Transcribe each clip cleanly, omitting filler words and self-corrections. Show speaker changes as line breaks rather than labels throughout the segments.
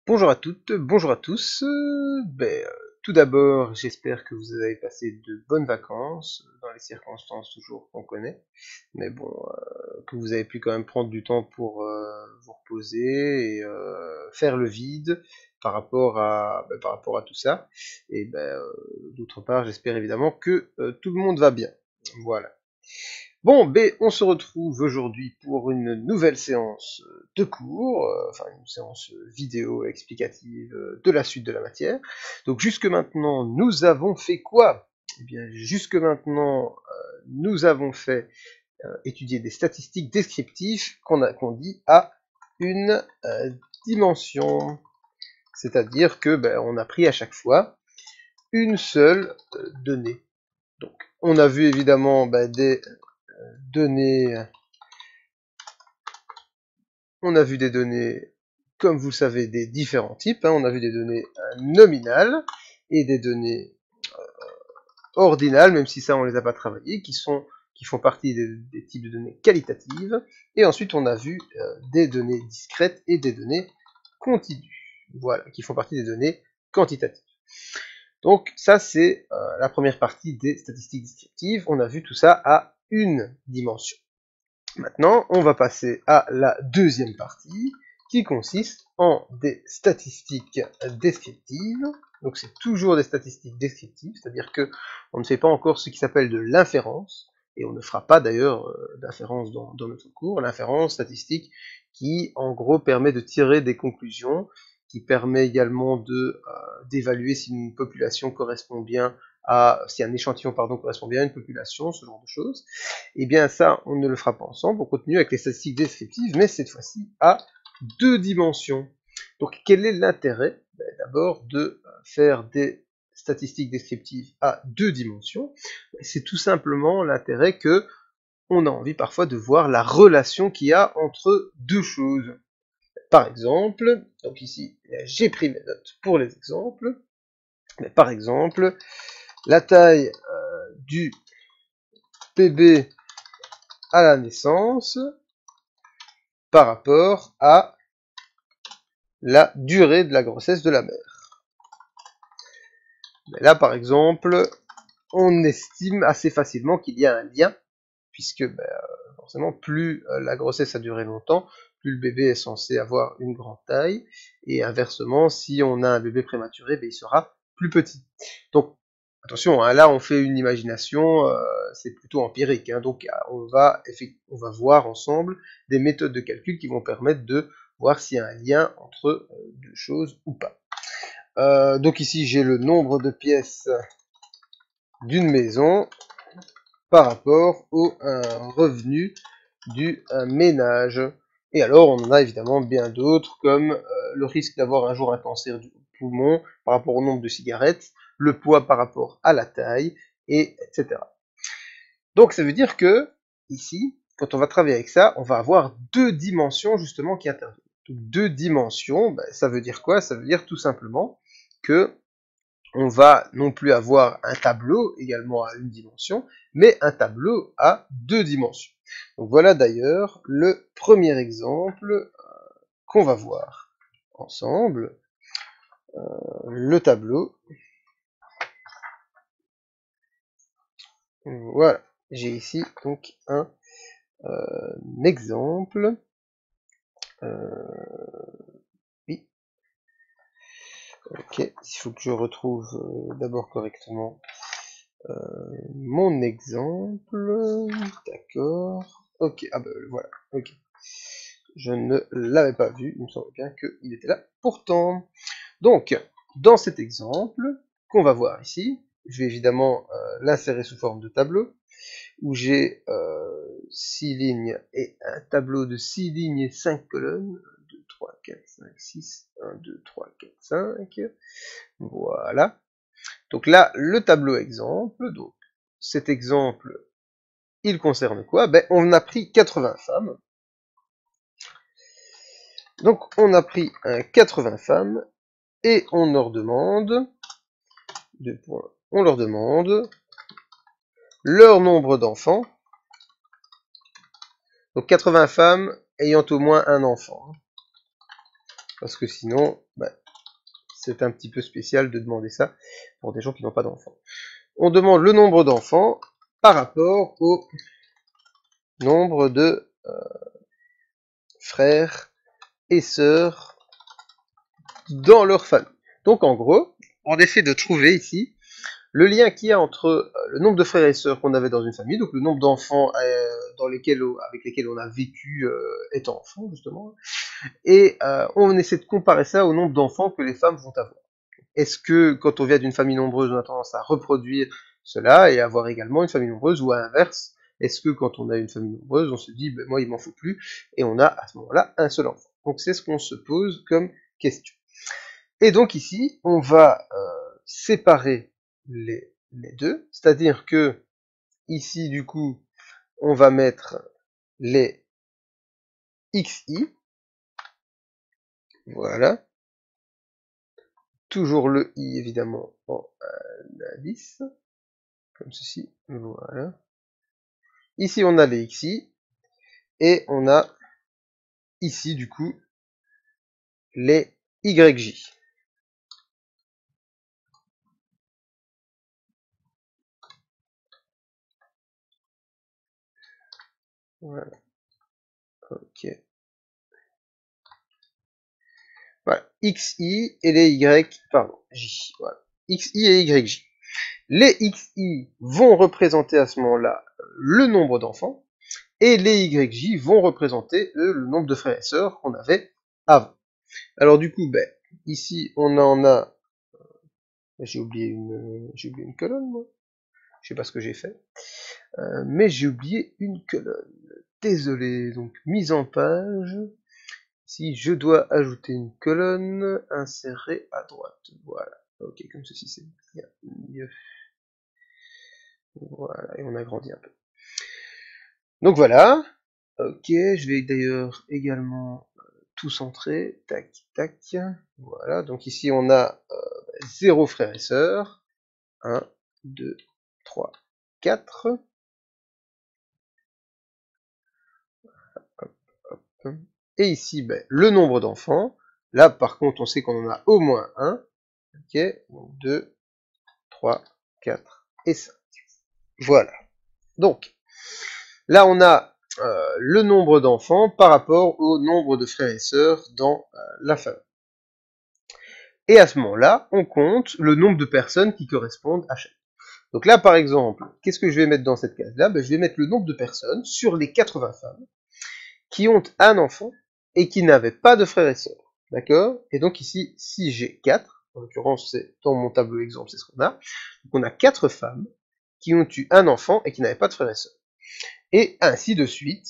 Bonjour à toutes, bonjour à tous. Tout d'abord, j'espère que vous avez passé de bonnes vacances, dans les circonstances toujours qu'on connaît. Mais bon, que vous avez pu quand même prendre du temps pour vous reposer et faire le vide par rapport à tout ça. D'autre part, j'espère évidemment que tout le monde va bien. Voilà. Bon, on se retrouve aujourd'hui pour une nouvelle séance de cours, enfin une séance vidéo explicative de la suite de la matière. Donc jusque maintenant, nous avons fait quoi? Eh bien, jusque maintenant, nous avons fait étudier des statistiques descriptives qu'on dit à une dimension. C'est-à-dire que on a pris à chaque fois une seule donnée. Donc, on a vu évidemment des données. On a vu des données, comme vous le savez, des différents types. On a vu des données nominales et des données ordinales, même si ça on les a pas travaillées, qui font partie des types de données qualitatives. Et ensuite on a vu des données discrètes et des données continues. Voilà, qui font partie des données quantitatives. Donc ça c'est la première partie des statistiques descriptives. On a vu tout ça à une dimension. Maintenant, on va passer à la deuxième partie, qui consiste en des statistiques descriptives. Donc c'est toujours des statistiques descriptives, c'est-à-dire que on ne fait pas encore ce qui s'appelle de l'inférence, et on ne fera pas d'ailleurs d'inférence dans notre cours. L'inférence statistique qui, en gros, permet de tirer des conclusions, qui permet également d'évaluer si une population correspond bien si un échantillon correspond bien à une population, ce genre de choses. Et bien ça, on ne le fera pas ensemble, on continue avec les statistiques descriptives, mais cette fois-ci à deux dimensions. Donc quel est l'intérêt d'abord de faire des statistiques descriptives à deux dimensions? C'est tout simplement l'intérêt que on a envie parfois de voir la relation qu'il y a entre deux choses. Par exemple, donc ici j'ai pris mes notes pour les exemples, mais par exemple, la taille du bébé à la naissance par rapport à la durée de la grossesse de la mère. Mais là, par exemple, on estime assez facilement qu'il y a un lien, puisque forcément, plus la grossesse a duré longtemps, plus le bébé est censé avoir une grande taille, et inversement, si on a un bébé prématuré, il sera plus petit. Donc, attention, là on fait une imagination, c'est plutôt empirique, donc on va voir ensemble des méthodes de calcul qui vont permettre de voir s'il y a un lien entre deux choses ou pas. Donc ici j'ai le nombre de pièces d'une maison par rapport au revenu du ménage. Et alors on en a évidemment bien d'autres, comme le risque d'avoir un jour un cancer du poumon par rapport au nombre de cigarettes, le poids par rapport à la taille, et etc. Donc ça veut dire que ici, quand on va travailler avec ça, on va avoir deux dimensions justement qui interviennent. Donc, deux dimensions, ça veut dire quoi? Ça veut dire tout simplement que on va non plus avoir un tableau également à une dimension, mais un tableau à deux dimensions. Donc voilà d'ailleurs le premier exemple qu'on va voir ensemble. Le tableau. Voilà. J'ai ici donc un exemple. Oui. Ok. Il faut que je retrouve d'abord correctement mon exemple. D'accord. Ok. Ah ben voilà. Ok. Je ne l'avais pas vu. Il me semble bien qu'il était là. Pourtant. Donc, dans cet exemple qu'on va voir ici, je vais évidemment l'insérer sous forme de tableau, où j'ai 6 lignes et un tableau de 6 lignes et 5 colonnes. 1, 2, 3, 4, 5, 6. 1, 2, 3, 4, 5. Voilà. Donc là, le tableau exemple. Donc, cet exemple, il concerne quoi? On a pris 80 femmes. Donc, on a pris 80 femmes et on leur demande, on leur demande leur nombre d'enfants. Donc 80 femmes ayant au moins un enfant. parce que sinon, bah, c'est un petit peu spécial de demander ça pour des gens qui n'ont pas d'enfants. On demande le nombre d'enfants par rapport au nombre de frères et sœurs dans leur famille. Donc en gros, on essaie de trouver ici le lien qu'il y a entre le nombre de frères et sœurs qu'on avait dans une famille, donc le nombre d'enfants avec lesquels on a vécu étant enfant, justement, et on essaie de comparer ça au nombre d'enfants que les femmes vont avoir. Est-ce que quand on vient d'une famille nombreuse, on a tendance à reproduire cela et avoir également une famille nombreuse, ou à l'inverse, est-ce que quand on a une famille nombreuse, on se dit, ben, moi il m'en faut plus, et on a à ce moment-là un seul enfant. Donc c'est ce qu'on se pose comme question. Et donc ici, on va séparer les deux, c'est-à-dire que ici du coup, on va mettre les xi, voilà, toujours le i évidemment en indice, comme ceci, voilà. Ici on a les xi, et on a ici du coup les yj. Voilà, ok. Voilà, xi et les y, pardon, j, voilà. Xi et yj. Les xi vont représenter à ce moment-là le nombre d'enfants, et les yj vont représenter le nombre de frères et sœurs qu'on avait avant. Alors du coup, ben, ici on en a, j'ai oublié une colonne, moi. Je sais pas ce que j'ai fait, mais j'ai oublié une colonne. Désolé, donc mise en page. Si je dois ajouter une colonne, insérer à droite. Voilà. Ok, comme ceci c'est bien mieux. Voilà, et on agrandit un peu. Donc voilà. Ok, je vais d'ailleurs également tout centrer. Tac, tac. Voilà, donc ici on a 0 frères et sœurs. 1, 2, 3, 4. Hop, hop. Et ici, ben, le nombre d'enfants. Là, par contre, on sait qu'on en a au moins un. Ok, donc 2, 3, 4 et 5. Voilà. Donc, là, on a le nombre d'enfants par rapport au nombre de frères et sœurs dans la famille. Et à ce moment-là, on compte le nombre de personnes qui correspondent à chaque. Donc là, par exemple, qu'est-ce que je vais mettre dans cette case-là? Ben, je vais mettre le nombre de personnes sur les 80 femmes qui ont un enfant et qui n'avaient pas de frères et sœurs. D'accord? Et donc ici, si j'ai 4, en l'occurrence, c'est dans mon tableau exemple, c'est ce qu'on a. Donc on a 4 femmes qui ont eu un enfant et qui n'avaient pas de frères et sœurs. Et ainsi de suite.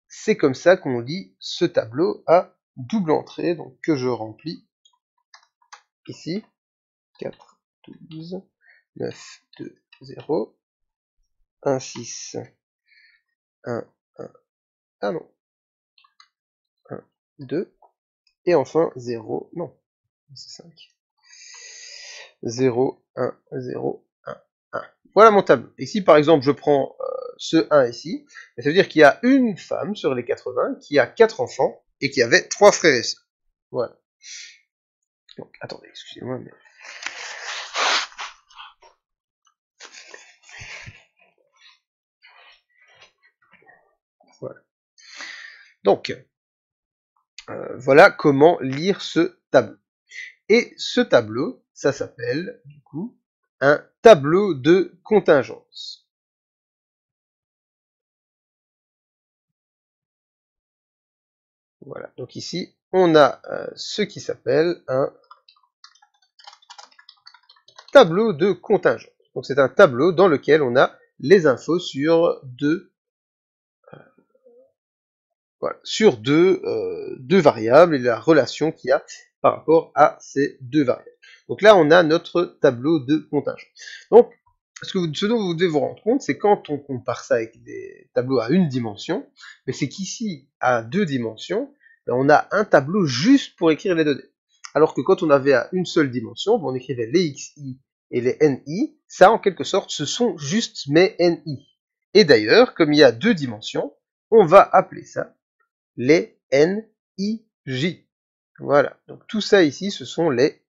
C'est comme ça qu'on lit ce tableau à double entrée, donc que je remplis ici. 4, 12, 9, 2, 0, 1, 6, 1, 1, ah non, 1, 2, et enfin 0, non, c'est 5. 0, 1, 0, 1, 1. Voilà mon tableau. Ici, par exemple, je prends ce 1 ici. Ça veut dire qu'il y a une femme sur les 80 qui a 4 enfants et qui avait 3 frères et sœurs. Voilà. Donc, attendez, excusez-moi, mais... Voilà. Donc, voilà comment lire ce tableau. Et ce tableau, ça s'appelle, du coup, un tableau de contingence. Voilà, donc ici, on a ce qui s'appelle un tableau de contingence. Donc c'est un tableau dans lequel on a les infos sur deux variables et la relation qu'il y a par rapport à ces deux variables. Donc là, on a notre tableau de contingence. Donc, ce dont vous devez vous rendre compte, c'est quand on compare ça avec des tableaux à une dimension, mais c'est qu'ici, à 2 dimensions, on a un tableau juste pour écrire les données. Alors que quand on avait à une seule dimension, on écrivait les xi et les ni, ça en quelque sorte, ce sont juste mes ni. Et d'ailleurs, comme il y a 2 dimensions, on va appeler ça les NIJ. Voilà, donc tout ça ici, ce sont les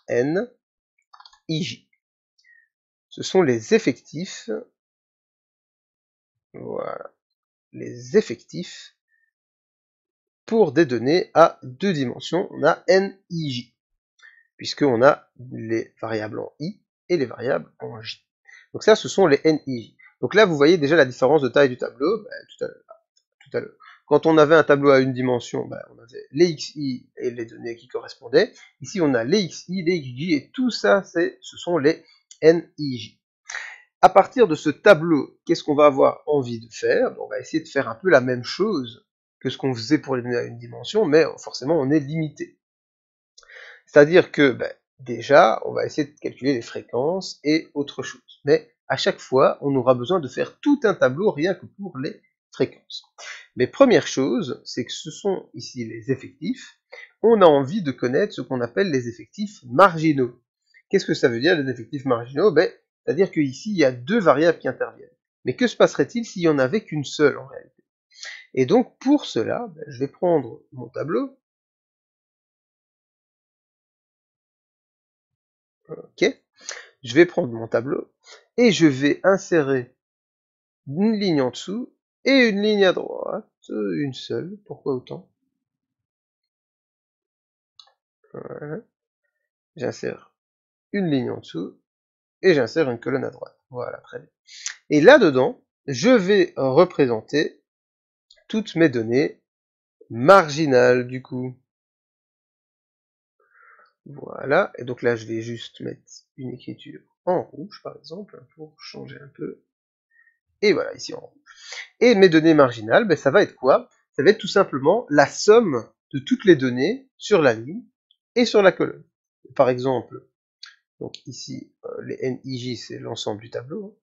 NIJ. Ce sont les effectifs, voilà, les effectifs pour des données à deux dimensions. On a NIJ, puisqu'on a les variables en I et les variables en J. Donc ça, ce sont les NIJ. Donc là, vous voyez déjà la différence de taille du tableau. Tout à l'heure. Quand on avait un tableau à une dimension, on avait les XI et les données qui correspondaient. Ici, on a les XI, les XJ, et tout ça, ce sont les NIJ. À partir de ce tableau, qu'est-ce qu'on va avoir envie de faire? On va essayer de faire un peu la même chose que ce qu'on faisait pour les données à une dimension, mais forcément, on est limité. C'est-à-dire que, déjà, on va essayer de calculer les fréquences et autre chose. Mais à chaque fois, on aura besoin de faire tout un tableau rien que pour les fréquences. Mais première chose, c'est que ce sont ici les effectifs. On a envie de connaître ce qu'on appelle les effectifs marginaux. Qu'est-ce que ça veut dire, les effectifs marginaux? C'est-à-dire qu'ici, il y a deux variables qui interviennent. Mais que se passerait-il s'il n'y en avait qu'une seule en réalité? Et donc, pour cela, je vais prendre mon tableau. Ok. Je vais prendre mon tableau et je vais insérer une ligne en dessous et une ligne à droite, une seule, pourquoi autant? Voilà. J'insère une ligne en dessous et j'insère une colonne à droite. Voilà, très bien. Et là-dedans, je vais représenter toutes mes données marginales du coup. Voilà, et donc là je vais juste mettre une écriture en rouge par exemple, pour changer un peu. Et voilà, ici en rouge. Et mes données marginales, ça va être quoi? Ça va être tout simplement la somme de toutes les données sur la ligne et sur la colonne. Par exemple, donc ici, les NIJ, c'est l'ensemble du tableau.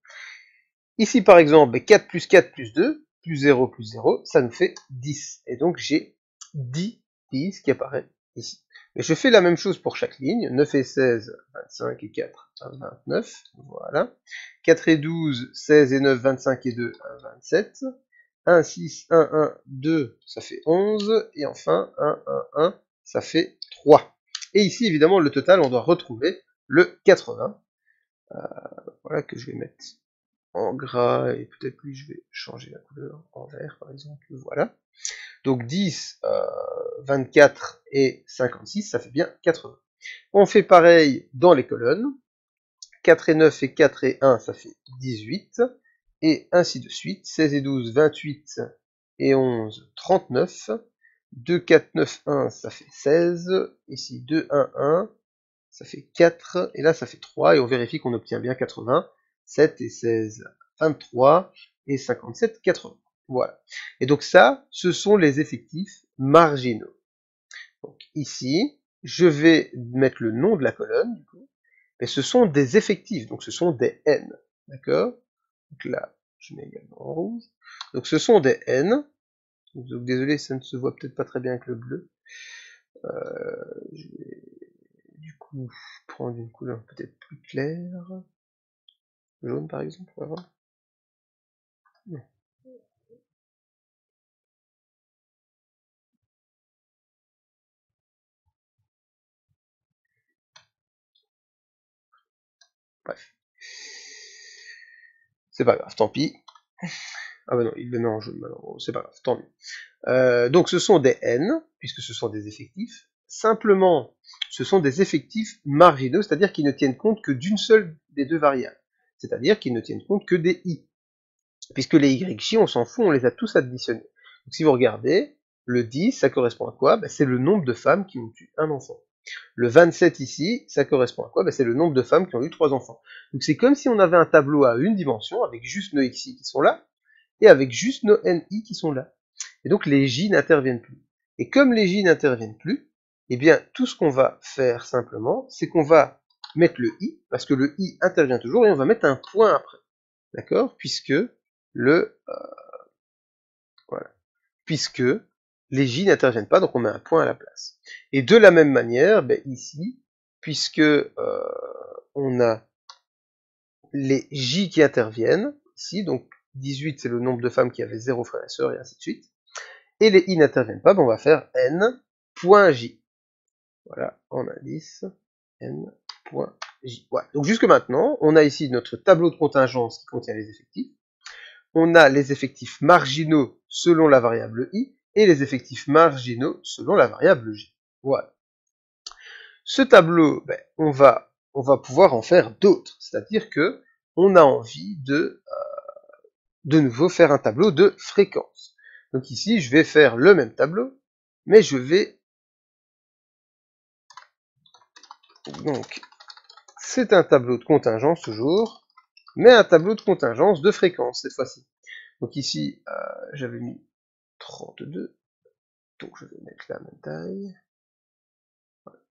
Ici, par exemple, 4 plus 4 plus 2, plus 0 plus 0, ça nous fait 10. Et donc, j'ai 10 qui apparaît ici. Mais je fais la même chose pour chaque ligne. 9 et 16, 25 et 4, 29. Voilà. 4 et 12, 16 et 9, 25 et 2, 27. 1, 6, 1, 1, 2, ça fait 11. Et enfin, 1, 1, 1, ça fait 3. Et ici, évidemment, le total, on doit retrouver le 80. Voilà, que je vais mettre en gras, et peut-être lui je vais changer la couleur en vert par exemple, voilà. Donc 10, 24 et 56, ça fait bien 80. On fait pareil dans les colonnes, 4 et 9 et 4 et 1, ça fait 18, et ainsi de suite, 16 et 12, 28 et 11, 39, 2, 4, 9, 1, ça fait 16, ici 2, 1, 1, ça fait 4, et là ça fait 3, et on vérifie qu'on obtient bien 80, 7 et 16, 23, et 57, 80. Voilà. Et donc ça, ce sont les effectifs marginaux. Donc ici, je vais mettre le nom de la colonne, du coup, mais ce sont des effectifs, donc ce sont des N. D'accord? Donc là, je mets également en rouge. Donc ce sont des N. Donc désolé, ça ne se voit peut-être pas très bien avec le bleu. Je vais du coup prendre une couleur peut-être plus claire. Jaune par exemple, on va voir. Non. Bref. C'est pas grave, tant pis. Ah bah non, il le met en jaune maintenant, c'est pas grave, tant mieux. Donc ce sont des N, puisque ce sont des effectifs. Simplement, ce sont des effectifs marginaux, c'est-à-dire qu'ils ne tiennent compte que d'une seule des deux variables. C'est-à-dire qu'ils ne tiennent compte que des I. Puisque les YJ, on s'en fout, on les a tous additionnés. Donc si vous regardez, le 10, ça correspond à quoi? C'est le nombre de femmes qui ont eu un enfant. Le 27 ici, ça correspond à quoi? C'est le nombre de femmes qui ont eu 3 enfants. Donc c'est comme si on avait un tableau à une dimension, avec juste nos XI qui sont là, et avec juste nos NI qui sont là. Et donc les J n'interviennent plus. Et comme les J n'interviennent plus, eh bien tout ce qu'on va faire simplement, c'est qu'on va mettre le I, parce que le I intervient toujours, et on va mettre un point après. D'accord? Puisque voilà. Puisque les J n'interviennent pas, donc on met un point à la place. Et de la même manière, ici, puisque on a les J qui interviennent, ici, donc 18 c'est le nombre de femmes qui avaient 0 frères et sœurs, et ainsi de suite, et les I n'interviennent pas, on va faire N.J. Voilà, en indice, n.j. Voilà. Donc jusque maintenant, on a ici notre tableau de contingence qui contient les effectifs. On a les effectifs marginaux selon la variable i et les effectifs marginaux selon la variable j. Voilà. Ce tableau, ben, on va pouvoir en faire d'autres. C'est-à-dire que on a envie de nouveau faire un tableau de fréquence. Donc ici, je vais faire le même tableau, mais je vais donc c'est un tableau de contingence toujours, mais un tableau de contingence de fréquence cette fois-ci. Donc ici, j'avais mis 32, donc je vais mettre la même taille.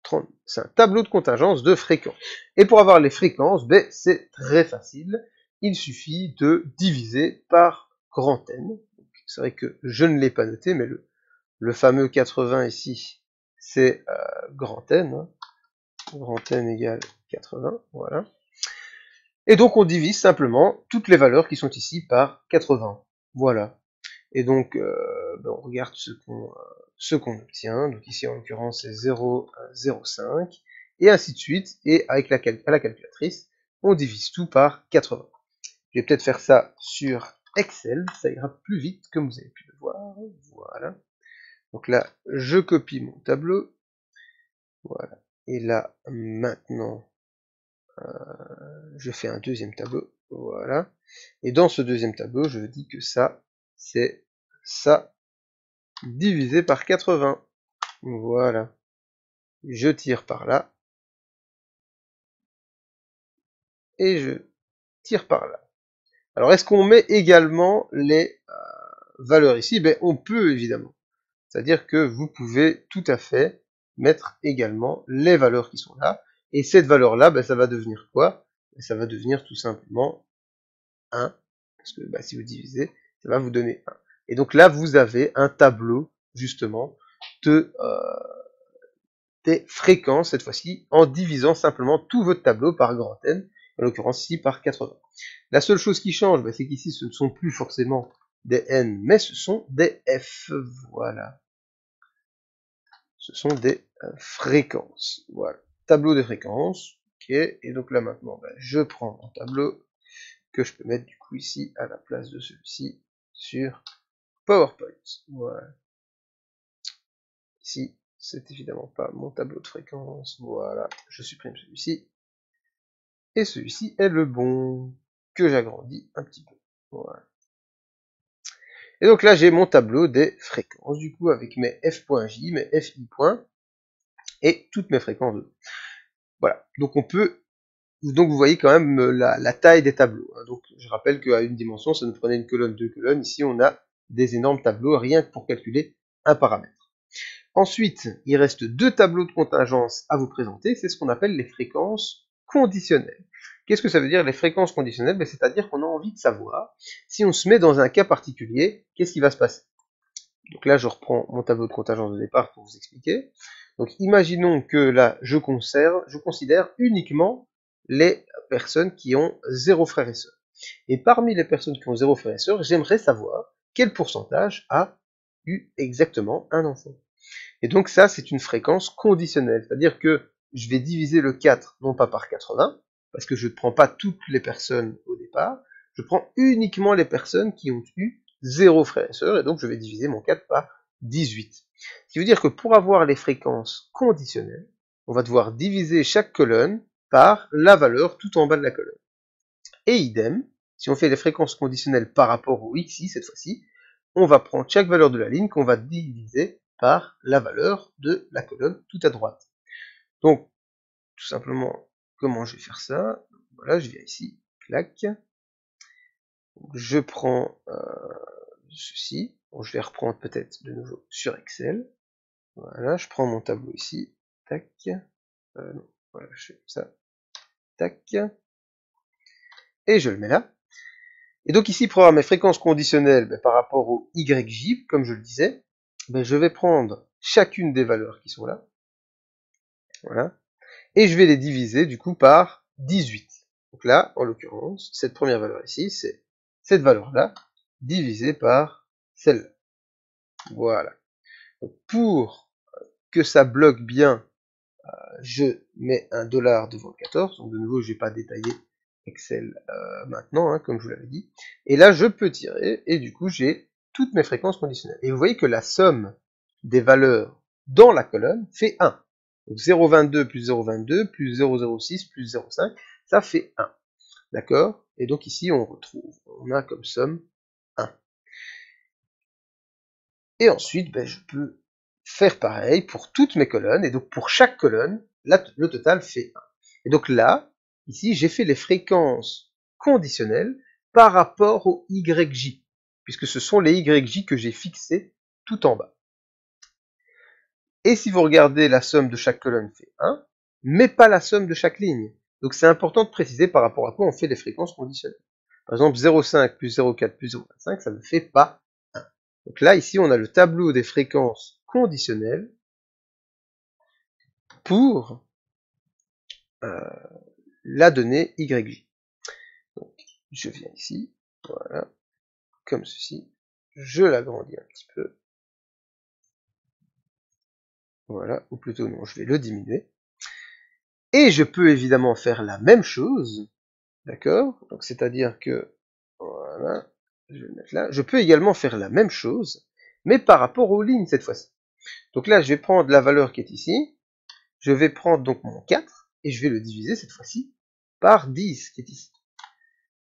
30, c'est un tableau de contingence de fréquence. Et pour avoir les fréquences, ben, c'est très facile. Il suffit de diviser par grand N. C'est vrai que je ne l'ai pas noté, mais le fameux 80 ici, c'est grand N. Hein. Grand N égale 80, voilà. Et donc on divise simplement toutes les valeurs qui sont ici par 80. Voilà. Et donc ben on regarde ce qu'on obtient. Donc ici en l'occurrence c'est 0,05 et ainsi de suite. Et avec à la calculatrice, on divise tout par 80. Je vais peut-être faire ça sur Excel, ça ira plus vite comme vous avez pu le voir. Voilà. Donc là, je copie mon tableau. Voilà. Et là, maintenant, je fais un deuxième tableau. Voilà. Et dans ce deuxième tableau, je dis que ça, c'est ça divisé par 80. Voilà. Je tire par là. Et je tire par là. Alors, est-ce qu'on met également les valeurs ici? Ben, on peut évidemment. C'est-à-dire que vous pouvez tout à fait mettre également les valeurs qui sont là. Et cette valeur-là, ben, ça va devenir quoi? Ça va devenir tout simplement 1. Parce que ben, si vous divisez, ça va vous donner 1. Et donc là, vous avez un tableau, justement, des fréquences, cette fois-ci, en divisant simplement tout votre tableau par grand N, en l'occurrence ici par 80. La seule chose qui change, ben, c'est qu'ici, ce ne sont plus forcément des N, mais ce sont des F. Voilà. Ce sont des fréquences. Voilà. Tableau des fréquences. Ok. Et donc là maintenant, ben, je prends un tableau que je peux mettre du coup ici à la place de celui-ci sur PowerPoint. Voilà. Ici, c'est évidemment pas mon tableau de fréquence. Voilà. Je supprime celui-ci. Et celui-ci est le bon que j'agrandis un petit peu. Voilà. Et donc là, j'ai mon tableau des fréquences, du coup, avec mes f.j, mes fi. Et toutes mes fréquences. Voilà. Donc on peut. Donc vous voyez quand même la taille des tableaux. Hein. Donc je rappelle qu'à une dimension, ça nous prenait une colonne, deux colonnes. Ici, on a des énormes tableaux, rien que pour calculer un paramètre. Ensuite, il reste deux tableaux de contingence à vous présenter. C'est ce qu'on appelle les fréquences conditionnelles. Qu'est-ce que ça veut dire les fréquences conditionnelles? Ben, c'est-à-dire qu'on a envie de savoir si on se met dans un cas particulier, qu'est-ce qui va se passer. Donc là, je reprends mon tableau de contingence de départ pour vous expliquer. Donc imaginons que là, je considère uniquement les personnes qui ont 0 frères et sœurs. Et parmi les personnes qui ont 0 frères et sœurs, j'aimerais savoir quel pourcentage a eu exactement un enfant. Et donc ça, c'est une fréquence conditionnelle. C'est-à-dire que je vais diviser le 4, non pas par 80, parce que je ne prends pas toutes les personnes au départ, je prends uniquement les personnes qui ont eu 0 frères et sœurs, et donc je vais diviser mon 4 par 18. Ce qui veut dire que pour avoir les fréquences conditionnelles, on va devoir diviser chaque colonne par la valeur tout en bas de la colonne. Et idem, si on fait les fréquences conditionnelles par rapport au xi cette fois-ci, on va prendre chaque valeur de la ligne qu'on va diviser par la valeur de la colonne tout à droite. Donc, tout simplement, comment je vais faire ça? Voilà, je viens ici, clac. Je prends ceci. Bon, je vais reprendre peut-être de nouveau sur Excel. Voilà, je prends mon tableau ici. Tac. Non, voilà, je fais comme ça. Tac. Et je le mets là. Et donc ici, pour avoir mes fréquences conditionnelles ben, par rapport au YJ, comme je le disais, ben, je vais prendre chacune des valeurs qui sont là. Voilà. Et je vais les diviser du coup par 18. Donc là, en l'occurrence, cette première valeur ici, c'est cette valeur-là divisée par celle-là. Voilà. Donc pour que ça bloque bien je mets un dollar devant le 14, donc de nouveau je vais pas détailler Excel maintenant, hein, comme je vous l'avais dit, et là je peux tirer, et du coup j'ai toutes mes fréquences conditionnelles. Et vous voyez que la somme des valeurs dans la colonne fait 1. Donc 0,22 plus 0,22 plus 0,06 plus 0,5, ça fait 1. D'accord? Et donc ici on a comme somme 1. Et ensuite, ben, je peux faire pareil pour toutes mes colonnes, et donc pour chaque colonne, le total fait 1. Et donc là, ici, j'ai fait les fréquences conditionnelles par rapport au YJ, puisque ce sont les YJ que j'ai fixés tout en bas. Et si vous regardez, la somme de chaque colonne fait 1, mais pas la somme de chaque ligne. Donc c'est important de préciser par rapport à quoi on fait les fréquences conditionnelles. Par exemple, 0,5 plus 0,4 plus 0,25, ça ne fait pas 1. Donc là, ici, on a le tableau des fréquences conditionnelles pour la donnée YJ. Donc, je viens ici, voilà, comme ceci. Je l'agrandis un petit peu. Voilà, ou plutôt non, je vais le diminuer. Et je peux évidemment faire la même chose, d'accord? Donc c'est-à-dire que, voilà, je vais le mettre là. Je peux également faire la même chose, mais par rapport aux lignes cette fois-ci. Donc là, je vais prendre la valeur qui est ici. Je vais prendre donc mon 4, et je vais le diviser cette fois-ci par 10, qui est ici.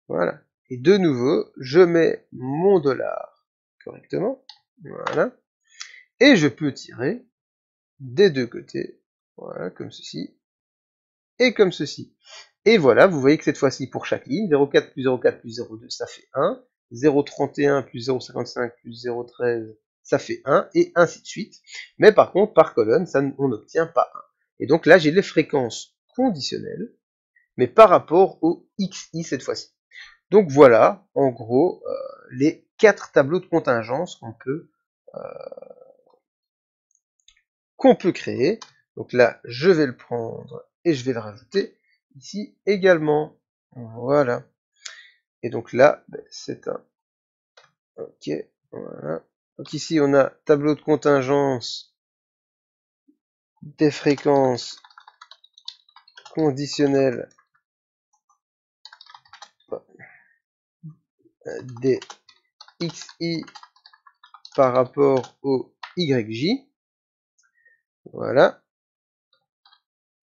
Voilà. Et de nouveau, je mets mon dollar correctement. Voilà. Et je peux tirer des deux côtés. Voilà, comme ceci. Et comme ceci. Et voilà, vous voyez que cette fois-ci, pour chaque ligne, 0,4 plus 0,4 plus 0,2, ça fait 1. 0,31 plus 0,55 plus 0,13, ça fait 1, et ainsi de suite. Mais par contre, par colonne, on n'obtient pas 1. Et donc là, j'ai les fréquences conditionnelles, mais par rapport au XI cette fois-ci. Donc voilà, en gros, les 4 tableaux de contingence qu'on peut créer. Donc là, je vais le prendre et je vais le rajouter ici également. Voilà. Et donc là, c'est un... Ok, voilà. Donc ici, on a tableau de contingence des fréquences conditionnelles des XI par rapport au YJ. Voilà.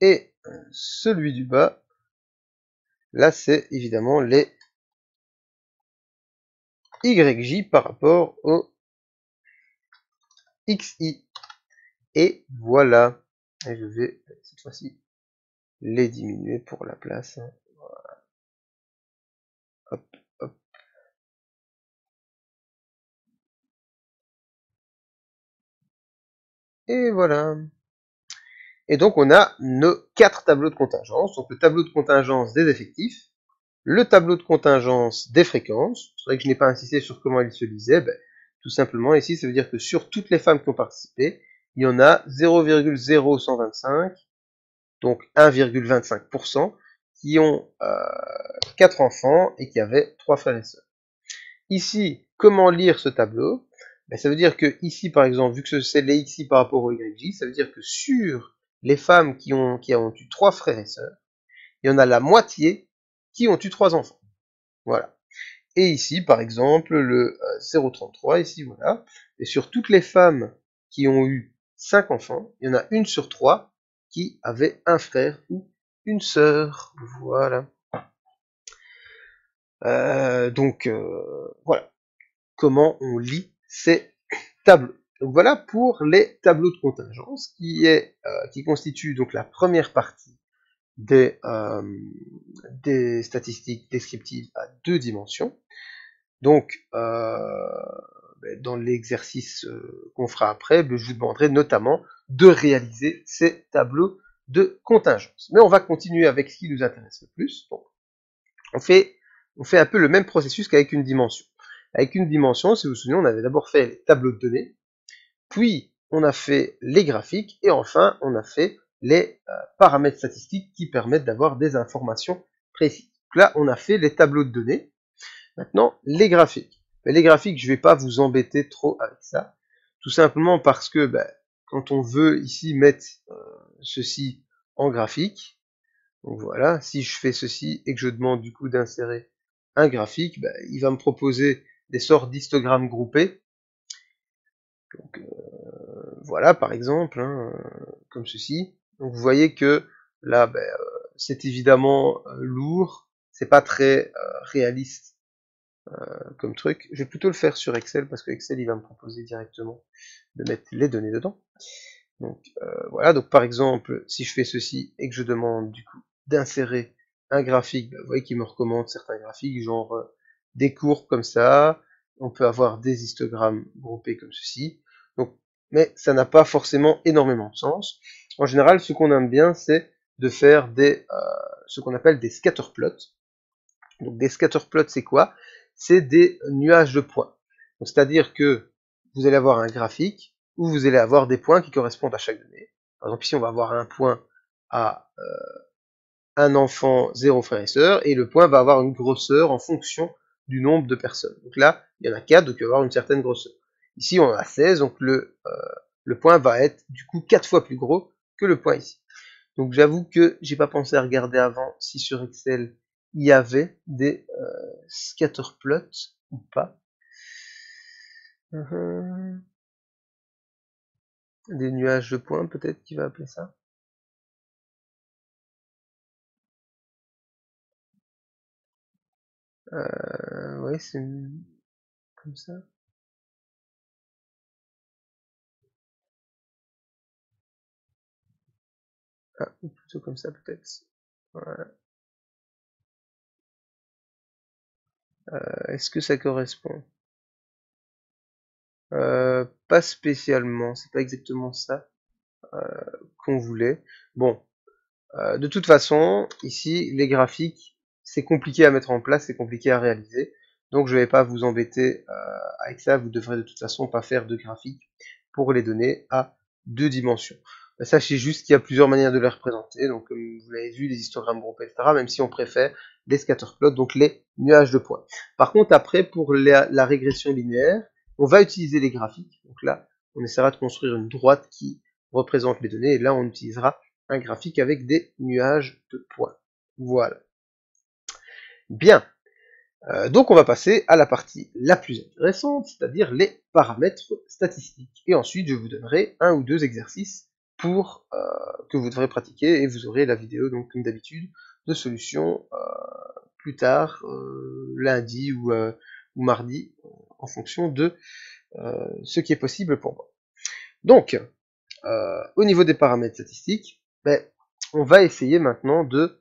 Et celui du bas, là, c'est évidemment les YJ par rapport au XI. Et voilà. Et je vais, cette fois-ci, les diminuer pour la place. Voilà. Hop, hop. Et voilà. Et donc, on a nos 4 tableaux de contingence. Donc, le tableau de contingence des effectifs, le tableau de contingence des fréquences. C'est vrai que je n'ai pas insisté sur comment il se lisait. Tout simplement, ici, ça veut dire que sur toutes les femmes qui ont participé, il y en a 0,0125, donc 1,25%, qui ont 4 enfants et qui avaient 3 frères et sœurs. Ici, comment lire ce tableau? Ça veut dire que ici, par exemple, vu que c'est les XI par rapport au YJ, ça veut dire que sur les femmes qui ont eu 3 frères et sœurs, il y en a la moitié qui ont eu 3 enfants. Voilà. Et ici, par exemple, le 0,33, ici, voilà. Et sur toutes les femmes qui ont eu 5 enfants, il y en a 1 sur 3 qui avait un frère ou une sœur. Voilà. Voilà. Comment on lit ces tableaux. Donc voilà pour les tableaux de contingence qui constituent donc la première partie des statistiques descriptives à 2 dimensions. Donc dans l'exercice qu'on fera après, je vous demanderai notamment de réaliser ces tableaux de contingence. Mais on va continuer avec ce qui nous intéresse le plus. Donc, on fait un peu le même processus qu'avec une dimension. Avec une dimension, si vous vous souvenez, on avait d'abord fait les tableaux de données, puis on a fait les graphiques, et enfin on a fait les paramètres statistiques qui permettent d'avoir des informations précises. Donc là, on a fait les tableaux de données. Maintenant, les graphiques. Mais les graphiques, je ne vais pas vous embêter trop avec ça, tout simplement parce que quand on veut ici mettre ceci en graphique. Donc voilà, si je fais ceci et que je demande du coup d'insérer un graphique, ben, il va me proposer des sortes d'histogrammes groupés. Donc voilà par exemple, hein, comme ceci. Donc vous voyez que là, ben, c'est évidemment lourd, c'est pas très réaliste comme truc. Je vais plutôt le faire sur Excel parce que Excel il va me proposer directement de mettre les données dedans. Donc voilà, donc par exemple, si je fais ceci et que je demande du coup d'insérer un graphique, ben, vous voyez qu'il me recommande certains graphiques, genre des courbes comme ça, on peut avoir des histogrammes groupés comme ceci, donc, mais ça n'a pas forcément énormément de sens. En général, ce qu'on aime bien, c'est de faire ce qu'on appelle des scatterplots. Donc des scatterplots, c'est quoi? C'est des nuages de points. C'est-à-dire que vous allez avoir un graphique où vous allez avoir des points qui correspondent à chaque donnée. Par exemple, ici, on va avoir un point à un enfant, 0 frères et sœurs, et le point va avoir une grosseur en fonction du nombre de personnes. Donc là, il y en a 4, donc il va avoir une certaine grosseur. Ici, on en a 16, donc le point va être du coup 4 fois plus gros que le point ici. Donc j'avoue que j'ai pas pensé à regarder avant si sur Excel il y avait des scatterplots ou pas. Des nuages de points peut-être qu'il va appeler ça. Ouais, c'est comme ça. Ah, ou plutôt comme ça peut-être. Voilà. Est-ce que ça correspond? Pas spécialement, c'est pas exactement ça qu'on voulait. Bon, de toute façon, ici, les graphiques, c'est compliqué à mettre en place, c'est compliqué à réaliser. Donc je ne vais pas vous embêter avec ça, vous devrez de toute façon pas faire de graphiques pour les données à 2 dimensions. Sachez juste qu'il y a plusieurs manières de les représenter, donc comme vous l'avez vu, les histogrammes groupés, etc., même si on préfère les scatterplots, donc les nuages de points. Par contre, après, pour la régression linéaire, on va utiliser les graphiques. Donc là, on essaiera de construire une droite qui représente les données, et là, on utilisera un graphique avec des nuages de points. Voilà. Bien. Donc on va passer à la partie la plus intéressante, c'est-à-dire les paramètres statistiques. Et ensuite, je vous donnerai un ou deux exercices pour que vous devrez pratiquer et vous aurez la vidéo, donc comme d'habitude, de solution plus tard, lundi ou mardi, en fonction de ce qui est possible pour moi. Donc, au niveau des paramètres statistiques, ben, on va essayer maintenant de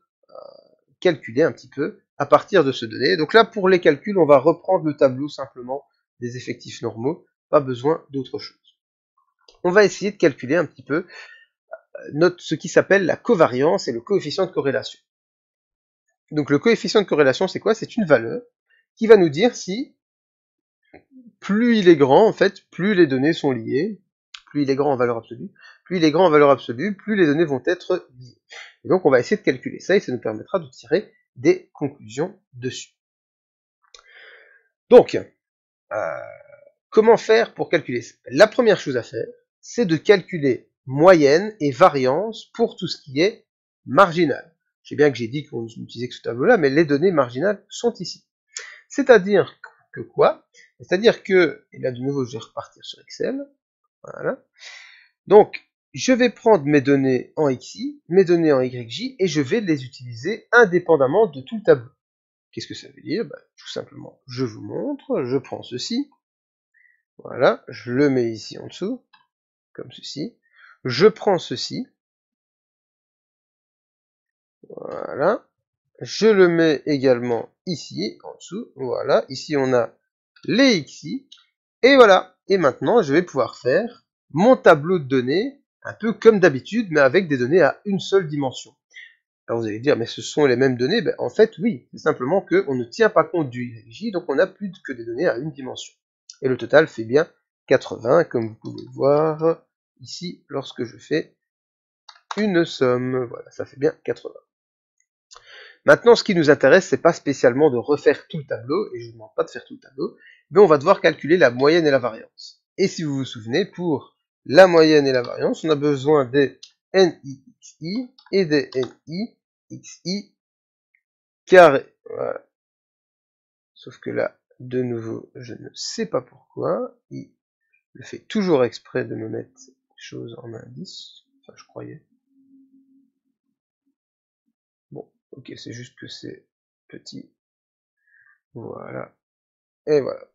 calculer un petit peu à partir de ce donné. Donc là, pour les calculs, on va reprendre le tableau simplement des effectifs normaux, pas besoin d'autre chose. On va essayer de calculer un petit peu ce qui s'appelle la covariance et le coefficient de corrélation. Donc le coefficient de corrélation, c'est quoi? C'est une valeur qui va nous dire si plus il est grand, en fait, plus les données sont liées, plus il est grand en valeur absolue, plus il est grand en valeur absolue, plus les données vont être liées. Et donc on va essayer de calculer ça et ça nous permettra de tirer des conclusions dessus. Donc, comment faire pour calculer ça? La première chose à faire, c'est de calculer moyenne et variance pour tout ce qui est marginal. Je sais bien que j'ai dit qu'on utilisait que ce tableau-là, mais les données marginales sont ici. C'est-à-dire que quoi? C'est-à-dire que, et là de nouveau je vais repartir sur Excel, voilà. Donc, je vais prendre mes données en XY, mes données en YJ, et je vais les utiliser indépendamment de tout le tableau. Qu'est-ce que ça veut dire? Tout simplement, je vous montre, je prends ceci, voilà, je le mets ici en dessous, comme ceci, je prends ceci, voilà, je le mets également ici, en dessous, voilà, ici on a les XY, et voilà, et maintenant je vais pouvoir faire mon tableau de données, un peu comme d'habitude, mais avec des données à une seule dimension. Alors vous allez dire, mais ce sont les mêmes données? En fait, oui, c'est simplement qu'on ne tient pas compte du YJ, donc on n'a plus que des données à une dimension. Et le total fait bien 80, comme vous pouvez le voir ici, lorsque je fais une somme. Voilà, ça fait bien 80. Maintenant, ce qui nous intéresse, c'est pas spécialement de refaire tout le tableau, et je ne vous demande pas de faire tout le tableau, mais on va devoir calculer la moyenne et la variance. Et si vous vous souvenez, pour la moyenne et la variance, on a besoin des NIXI et des NIXI carré. Voilà. Sauf que là, de nouveau, je ne sais pas pourquoi. Il le fait toujours exprès de me mettre des choses en indice. Enfin, je croyais. Bon, ok, c'est juste que c'est petit. Voilà. Et voilà.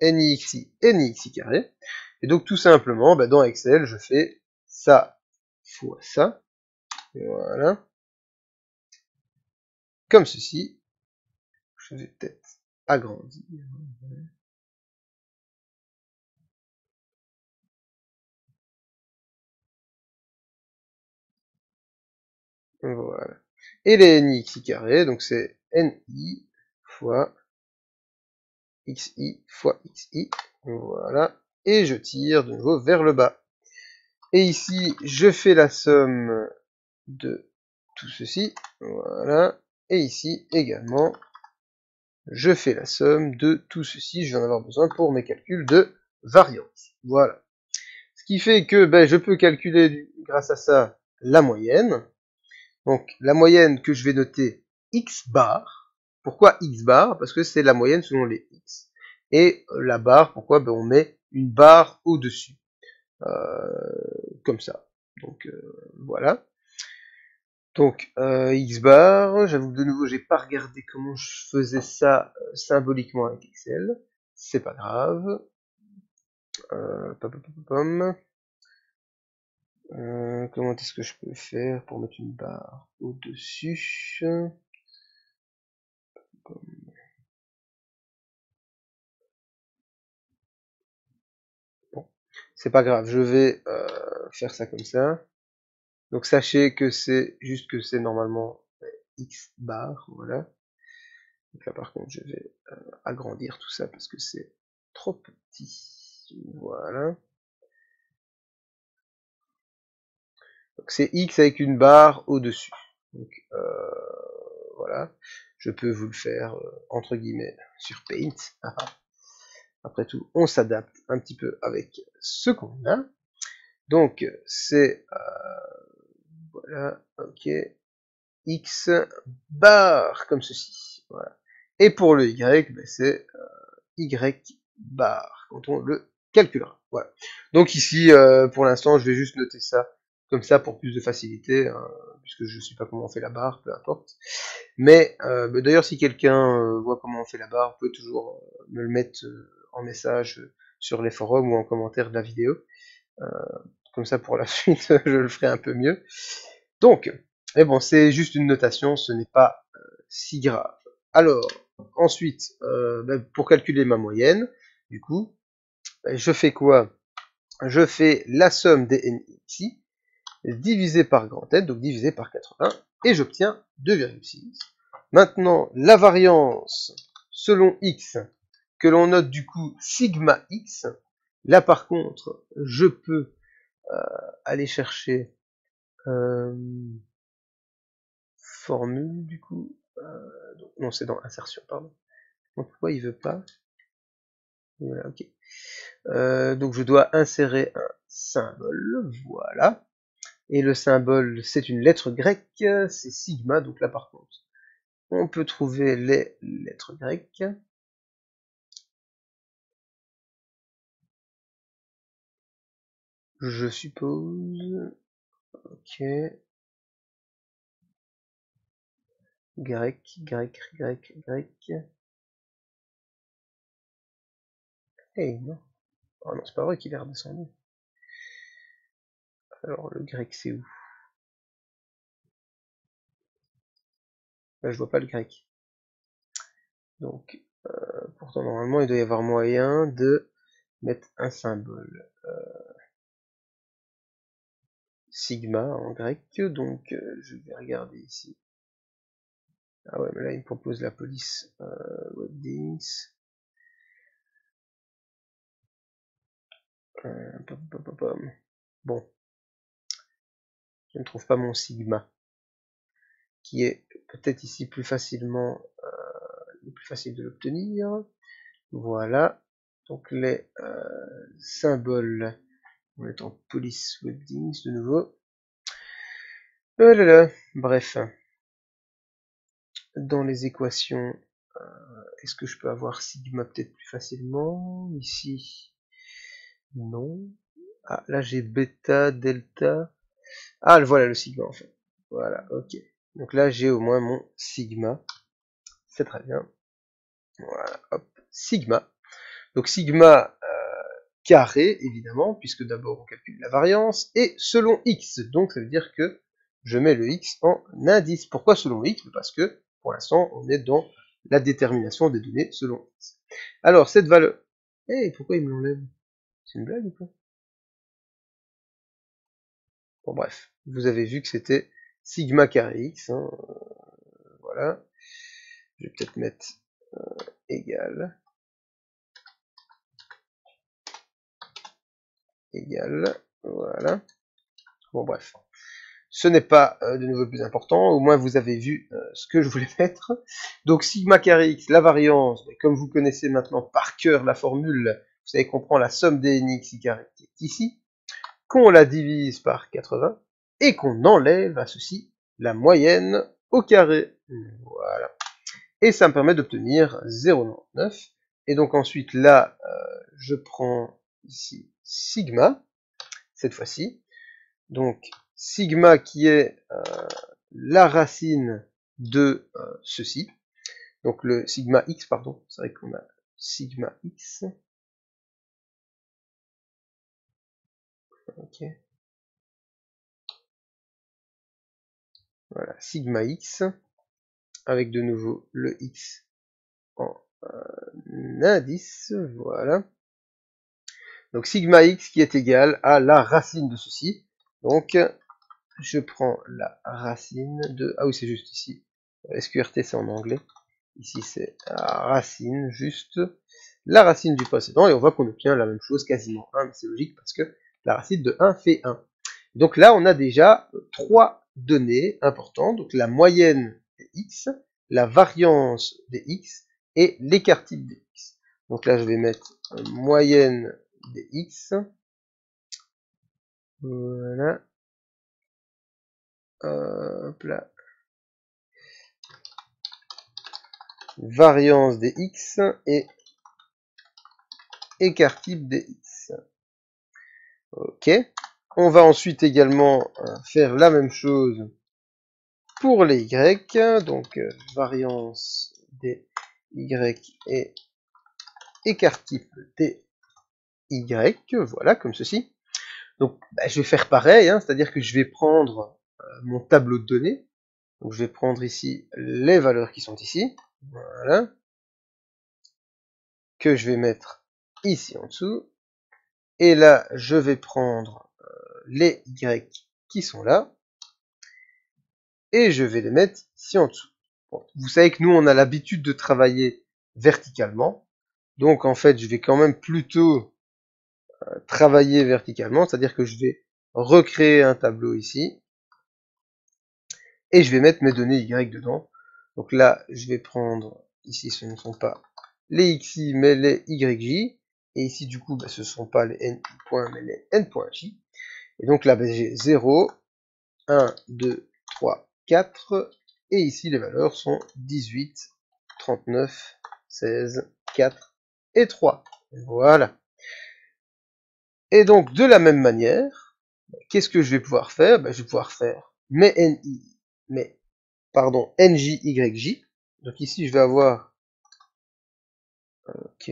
NIXI et NIXI carré. Et donc, tout simplement, bah, dans Excel, je fais ça fois ça. Voilà. Comme ceci. Je vais peut-être agrandir. Voilà. Et les NIXI carré, donc c'est NI fois XI fois XI. Voilà. Et je tire de nouveau vers le bas. Et ici, je fais la somme de tout ceci. Voilà. Et ici également, je fais la somme de tout ceci. Je vais en avoir besoin pour mes calculs de variance. Voilà. Ce qui fait que ben, je peux calculer grâce à ça la moyenne. Donc la moyenne que je vais noter X bar. Pourquoi X bar? Parce que c'est la moyenne selon les X. Et la barre, pourquoi? Ben, on met une barre au-dessus. Comme ça. Donc voilà. Donc X bar, j'avoue que de nouveau j'ai pas regardé comment je faisais ça symboliquement avec Excel. C'est pas grave. Comment est-ce que je peux faire pour mettre une barre au-dessus? Bon, c'est pas grave, je vais faire ça comme ça. Donc sachez que c'est juste que c'est normalement X bar, voilà. Donc là par contre je vais agrandir tout ça parce que c'est trop petit. Voilà. Donc c'est X avec une barre au-dessus. Donc voilà. Je peux vous le faire entre guillemets sur Paint. Après tout, on s'adapte un petit peu avec ce qu'on a. Donc c'est voilà, ok, X bar comme ceci. Voilà. Et pour le Y, ben, c'est Y bar quand on le calculera. Voilà. Donc ici, pour l'instant, je vais juste noter ça comme ça pour plus de facilité, hein, puisque je ne sais pas comment on fait la barre, peu importe. Mais d'ailleurs, si quelqu'un voit comment on fait la barre, vous pouvez toujours me le mettre en message sur les forums ou en commentaire de la vidéo. Comme ça, pour la suite, je le ferai un peu mieux. Donc, mais bon, c'est juste une notation, ce n'est pas si grave. Alors, ensuite, pour calculer ma moyenne, du coup, je fais quoi? Je fais la somme des NXI divisé par grand N, donc divisé par 80, et j'obtiens 2,6. Maintenant, la variance selon X, que l'on note du coup sigma X, là par contre, je peux aller chercher formule du coup. Non, c'est dans insertion, pardon. Donc, pourquoi il veut pas? Voilà, ok. Donc je dois insérer un symbole, voilà. Et le symbole, c'est une lettre grecque, c'est sigma, donc là par contre, on peut trouver les lettres grecques. Je suppose, ok, grec, grec, grec, grec. Hey, non. Oh non, c'est pas vrai qu'il est redescendu. Alors le grec c'est où? Là je vois pas le grec. Donc, pourtant normalement il doit y avoir moyen de mettre un symbole sigma en grec, donc je vais regarder ici. Ah ouais, mais là il me propose la police Webdings. Bon, je ne trouve pas mon sigma, qui est peut-être ici plus facilement, plus facile de l'obtenir. Voilà, donc les symboles, on est en police Webdings de nouveau. Oh là là, bref. Dans les équations, est-ce que je peux avoir sigma peut-être plus facilement? Ici, non. Ah, là j'ai bêta, delta. Ah, voilà le sigma en fait. Voilà, ok. Donc là j'ai au moins mon sigma. C'est très bien. Voilà, hop, sigma. Donc sigma carré, évidemment, puisque d'abord on calcule la variance, et selon x. Donc ça veut dire que je mets le x en indice. Pourquoi selon x? Parce que pour l'instant on est dans la détermination des données selon x. Alors cette valeur... Eh, pourquoi il me l'enlève? C'est une blague ou pas? Bon bref, vous avez vu que c'était sigma carré x. Hein, voilà. Je vais peut-être mettre égal. Égal. Voilà. Bon bref. Ce n'est pas de nouveau le plus important, au moins vous avez vu ce que je voulais mettre. Donc sigma carré x, la variance, comme vous connaissez maintenant par cœur la formule, vous savez qu'on prend la somme des nx i carré qui est ici, qu'on la divise par 80, et qu'on enlève à ceci la moyenne au carré. Voilà. Et ça me permet d'obtenir 0,99. Et donc ensuite là, je prends ici sigma, cette fois-ci. Donc sigma qui est la racine de ceci. Donc le sigma x, pardon. C'est vrai qu'on a sigma x. Ok. Voilà, sigma x. Avec de nouveau le x en indice. Voilà. Donc sigma x qui est égal à la racine de ceci. Donc je prends la racine de... Ah oui, c'est juste ici. SQRT, c'est en anglais. Ici, c'est racine, juste la racine du précédent. Et on voit qu'on obtient la même chose quasiment. Hein, mais c'est logique parce que la racine de 1 fait 1. Donc là, on a déjà 3 données importantes. Donc la moyenne des x, la variance des x et l'écart type des x. Donc là, je vais mettre moyenne des x. Voilà. Hop là. Variance des x et écart type des x. Ok. On va ensuite également faire la même chose pour les y. Donc variance des y et écart type des y. Voilà, comme ceci. Donc je vais faire pareil, hein, c'est-à-dire que je vais prendre mon tableau de données. Donc je vais prendre ici les valeurs qui sont ici. Voilà. Que je vais mettre ici en dessous. Et là, je vais prendre les y qui sont là. Et je vais les mettre ici en dessous. Bon, vous savez que nous, on a l'habitude de travailler verticalement. Donc, en fait, je vais quand même plutôt travailler verticalement. C'est-à-dire que je vais recréer un tableau ici. Et je vais mettre mes données y dedans. Donc là, je vais prendre, ici, ce ne sont pas les xi, mais les yj. Et ici, du coup, ce ne sont pas les n points, mais les n.j. Et donc là, j'ai 0, 1, 2, 3, 4. Et ici, les valeurs sont 18, 39, 16, 4 et 3. Voilà. Et donc, de la même manière, qu'est-ce que je vais pouvoir faire? Je vais pouvoir faire mes njyj. Donc ici, je vais avoir... Ok.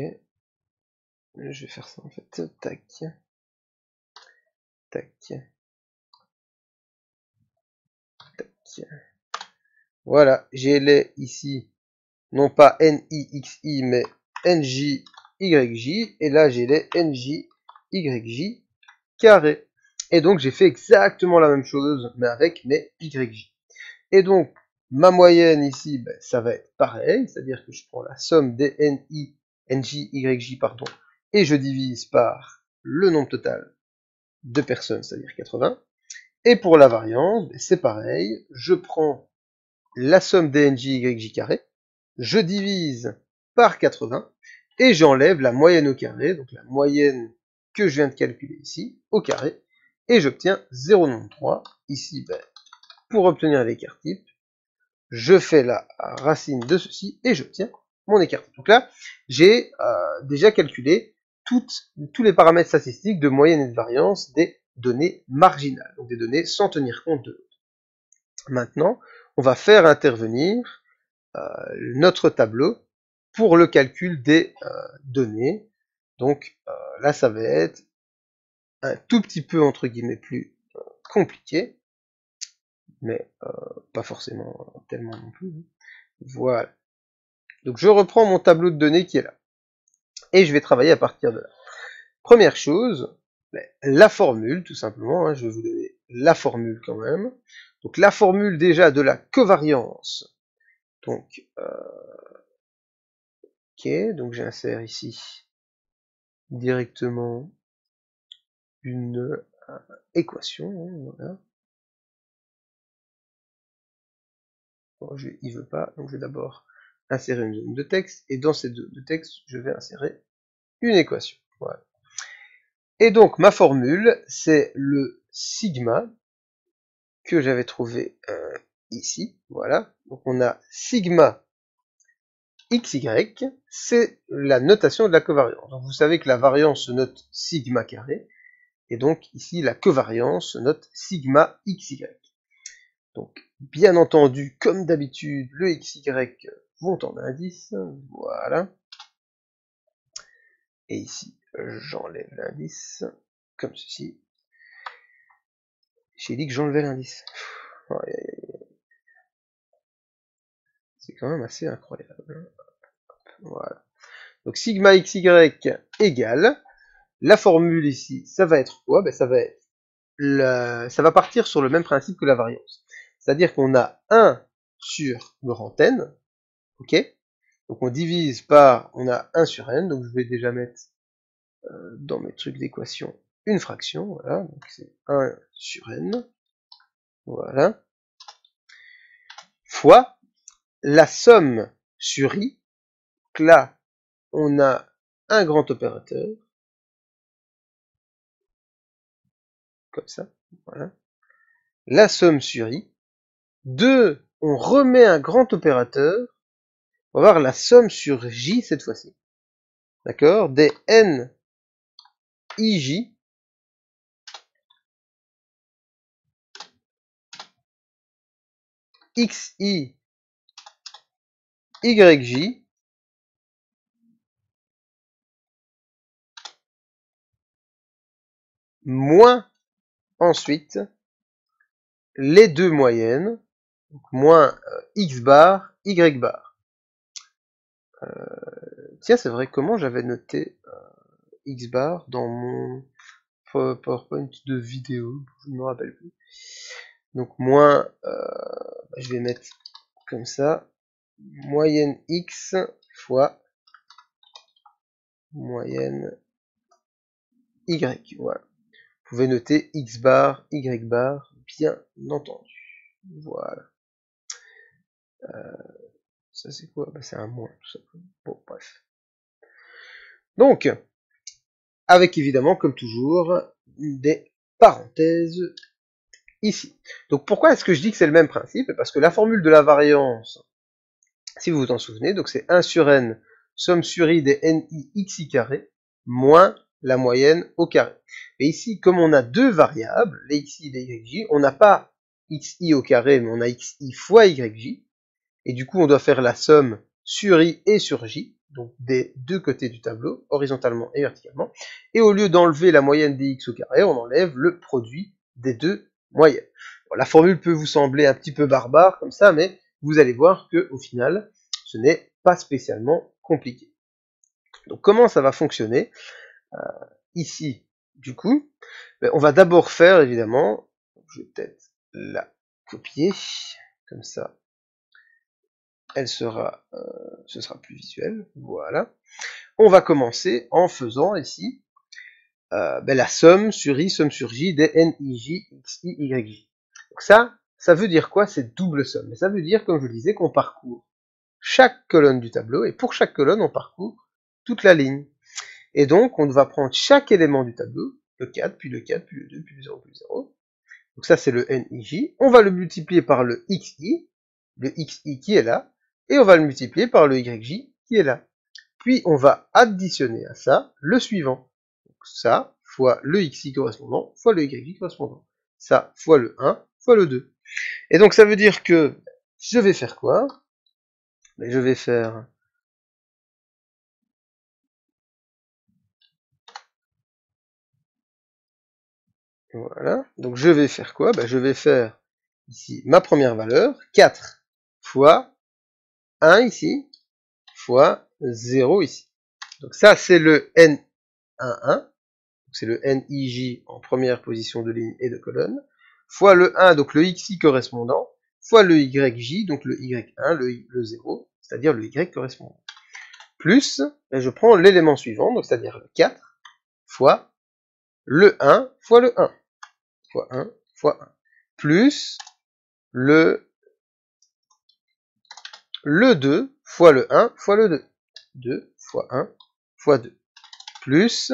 Je vais faire ça en fait. Tac. Tac. Tac. Voilà. J'ai les ici, non pas nixi, mais njyj. Et là, j'ai les njyj carré. Et donc, j'ai fait exactement la même chose, mais avec mes yj. Et donc, ma moyenne ici, ça va être pareil, c'est-à-dire que je prends la somme des njyj, pardon, et je divise par le nombre total de personnes, c'est-à-dire 80. Et pour la variance, c'est pareil, je prends la somme des njyj carré, je divise par 80, et j'enlève la moyenne au carré, donc la moyenne que je viens de calculer ici, au carré, et j'obtiens 0,93. Ici, pour obtenir l'écart type, je fais la racine de ceci et j'obtiens mon écart type. Donc là, j'ai déjà calculé tous les paramètres statistiques de moyenne et de variance des données marginales, donc des données sans tenir compte de l'autre. Maintenant, on va faire intervenir notre tableau pour le calcul des données. Donc là, ça va être un tout petit peu, entre guillemets, plus compliqué, mais pas forcément tellement non plus. Voilà. Donc je reprends mon tableau de données qui est là. Et je vais travailler à partir de là. Première chose, la formule, tout simplement. Je vais vous donner la formule quand même. Donc la formule déjà de la covariance. Donc, ok, donc j'insère ici directement une équation. Voilà. Bon, il veut pas, donc je vais d'abord insérer une zone de texte. Et dans cette zone de texte, je vais insérer une équation. Voilà. Et donc ma formule, c'est le sigma que j'avais trouvé ici. Voilà. Donc on a sigma xy, c'est la notation de la covariance. Donc vous savez que la variance se note sigma carré, et donc ici la covariance se note sigma xy. Donc bien entendu, comme d'habitude, le xy vont en indice. Voilà. Et ici, j'enlève l'indice, comme ceci. J'ai dit que j'enlevais l'indice. C'est quand même assez incroyable. Voilà. Donc sigma xy égale, la formule ici, ça va être quoi? Ben, ça va partir sur le même principe que la variance. C'est-à-dire qu'on a 1 sur grand N, ok? Donc on divise par, on a 1 sur N, donc je vais déjà mettre dans mes trucs d'équation une fraction, voilà, donc c'est 1 sur N, voilà, fois la somme sur I, donc là, on a un grand opérateur, comme ça, voilà, la somme sur I, 2, on remet un grand opérateur, on va voir la somme sur J cette fois-ci, d'accord, des N IJ, XI, YJ, moins ensuite les deux moyennes, donc moins X bar, Y bar. Tiens, c'est vrai, comment j'avais noté X bar dans mon PowerPoint de vidéo, je ne me rappelle plus. Donc moins, je vais mettre comme ça, moyenne X fois moyenne Y, voilà. Vous pouvez noter X bar, Y bar, bien entendu. Voilà. Ça c'est quoi? Bah, c'est un moins, tout simplement. Bon, bref. Donc, avec évidemment, comme toujours, des parenthèses ici. Donc pourquoi est-ce que je dis que c'est le même principe? Parce que la formule de la variance, si vous vous en souvenez, donc c'est 1 sur n, somme sur i des ni xi carré, moins la moyenne au carré. Et ici, comme on a deux variables, les xi et les yj, on n'a pas xi au carré, mais on a xi fois yj, et du coup on doit faire la somme sur i et sur j, donc des deux côtés du tableau, horizontalement et verticalement, et au lieu d'enlever la moyenne des x au carré, on enlève le produit des deux moyennes. Bon, la formule peut vous sembler un petit peu barbare comme ça, mais vous allez voir que au final, ce n'est pas spécialement compliqué. Donc comment ça va fonctionner ici, du coup, on va d'abord faire, évidemment, je vais peut-être la copier, comme ça, elle sera, ce sera plus visuel, voilà. On va commencer en faisant ici la somme sur i, somme sur j des nij, xi, yj. Donc ça veut dire quoi cette double somme? Ça veut dire, comme je le disais, qu'on parcourt chaque colonne du tableau, et pour chaque colonne, on parcourt toute la ligne. Et donc, on va prendre chaque élément du tableau, le 4, puis le 4, puis le 2, puis le 0, puis le 0, Donc ça, c'est le NIJ. On va le multiplier par le XI qui est là, et on va le multiplier par le YJ qui est là. Puis on va additionner à ça le suivant. Donc ça fois le XI correspondant fois le YJ correspondant. Ça fois le 1 fois le 2. Et donc ça veut dire que je vais faire quoi? Je vais faire voilà. Donc je vais faire quoi? Je vais faire ici ma première valeur, 4 fois 1 ici, fois 0 ici. Donc ça, c'est le N11, c'est le NIJ en première position de ligne et de colonne, fois le 1, donc le XI correspondant, fois le YJ, donc le Y1, le 0, c'est-à-dire le Y correspondant. Plus, je prends l'élément suivant, donc c'est-à-dire le 4, fois le 1, fois le 1, fois 1, fois 1, plus le 2 fois le 1 fois le 2. 2 fois 1 fois 2. Plus,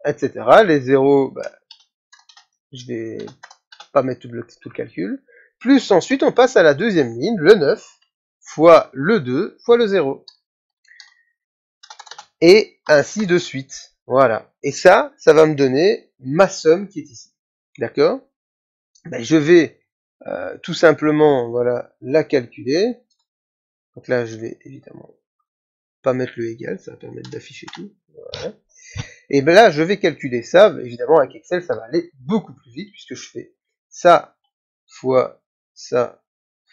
etc. Les zéros, je vais pas mettre tout le calcul. Plus ensuite, on passe à la deuxième ligne, le 9 fois le 2 fois le 0. Et ainsi de suite. Voilà. Et ça va me donner ma somme qui est ici. D'accord? Je vais tout simplement voilà, la calculer. Donc là, je vais évidemment pas mettre le égal, ça va permettre d'afficher tout. Voilà. Et là, je vais calculer ça. Évidemment, avec Excel, ça va aller beaucoup plus vite puisque je fais ça fois ça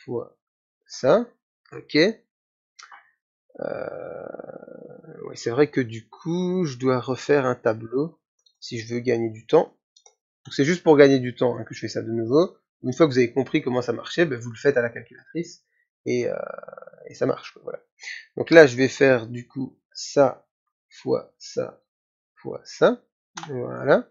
fois ça. Ok. Ouais, c'est vrai que du coup, je dois refaire un tableau si je veux gagner du temps. Donc c'est juste pour gagner du temps que je fais ça de nouveau. Une fois que vous avez compris comment ça marchait, vous le faites à la calculatrice et ça marche. Voilà. Donc là, je vais faire du coup ça fois ça fois ça. Voilà.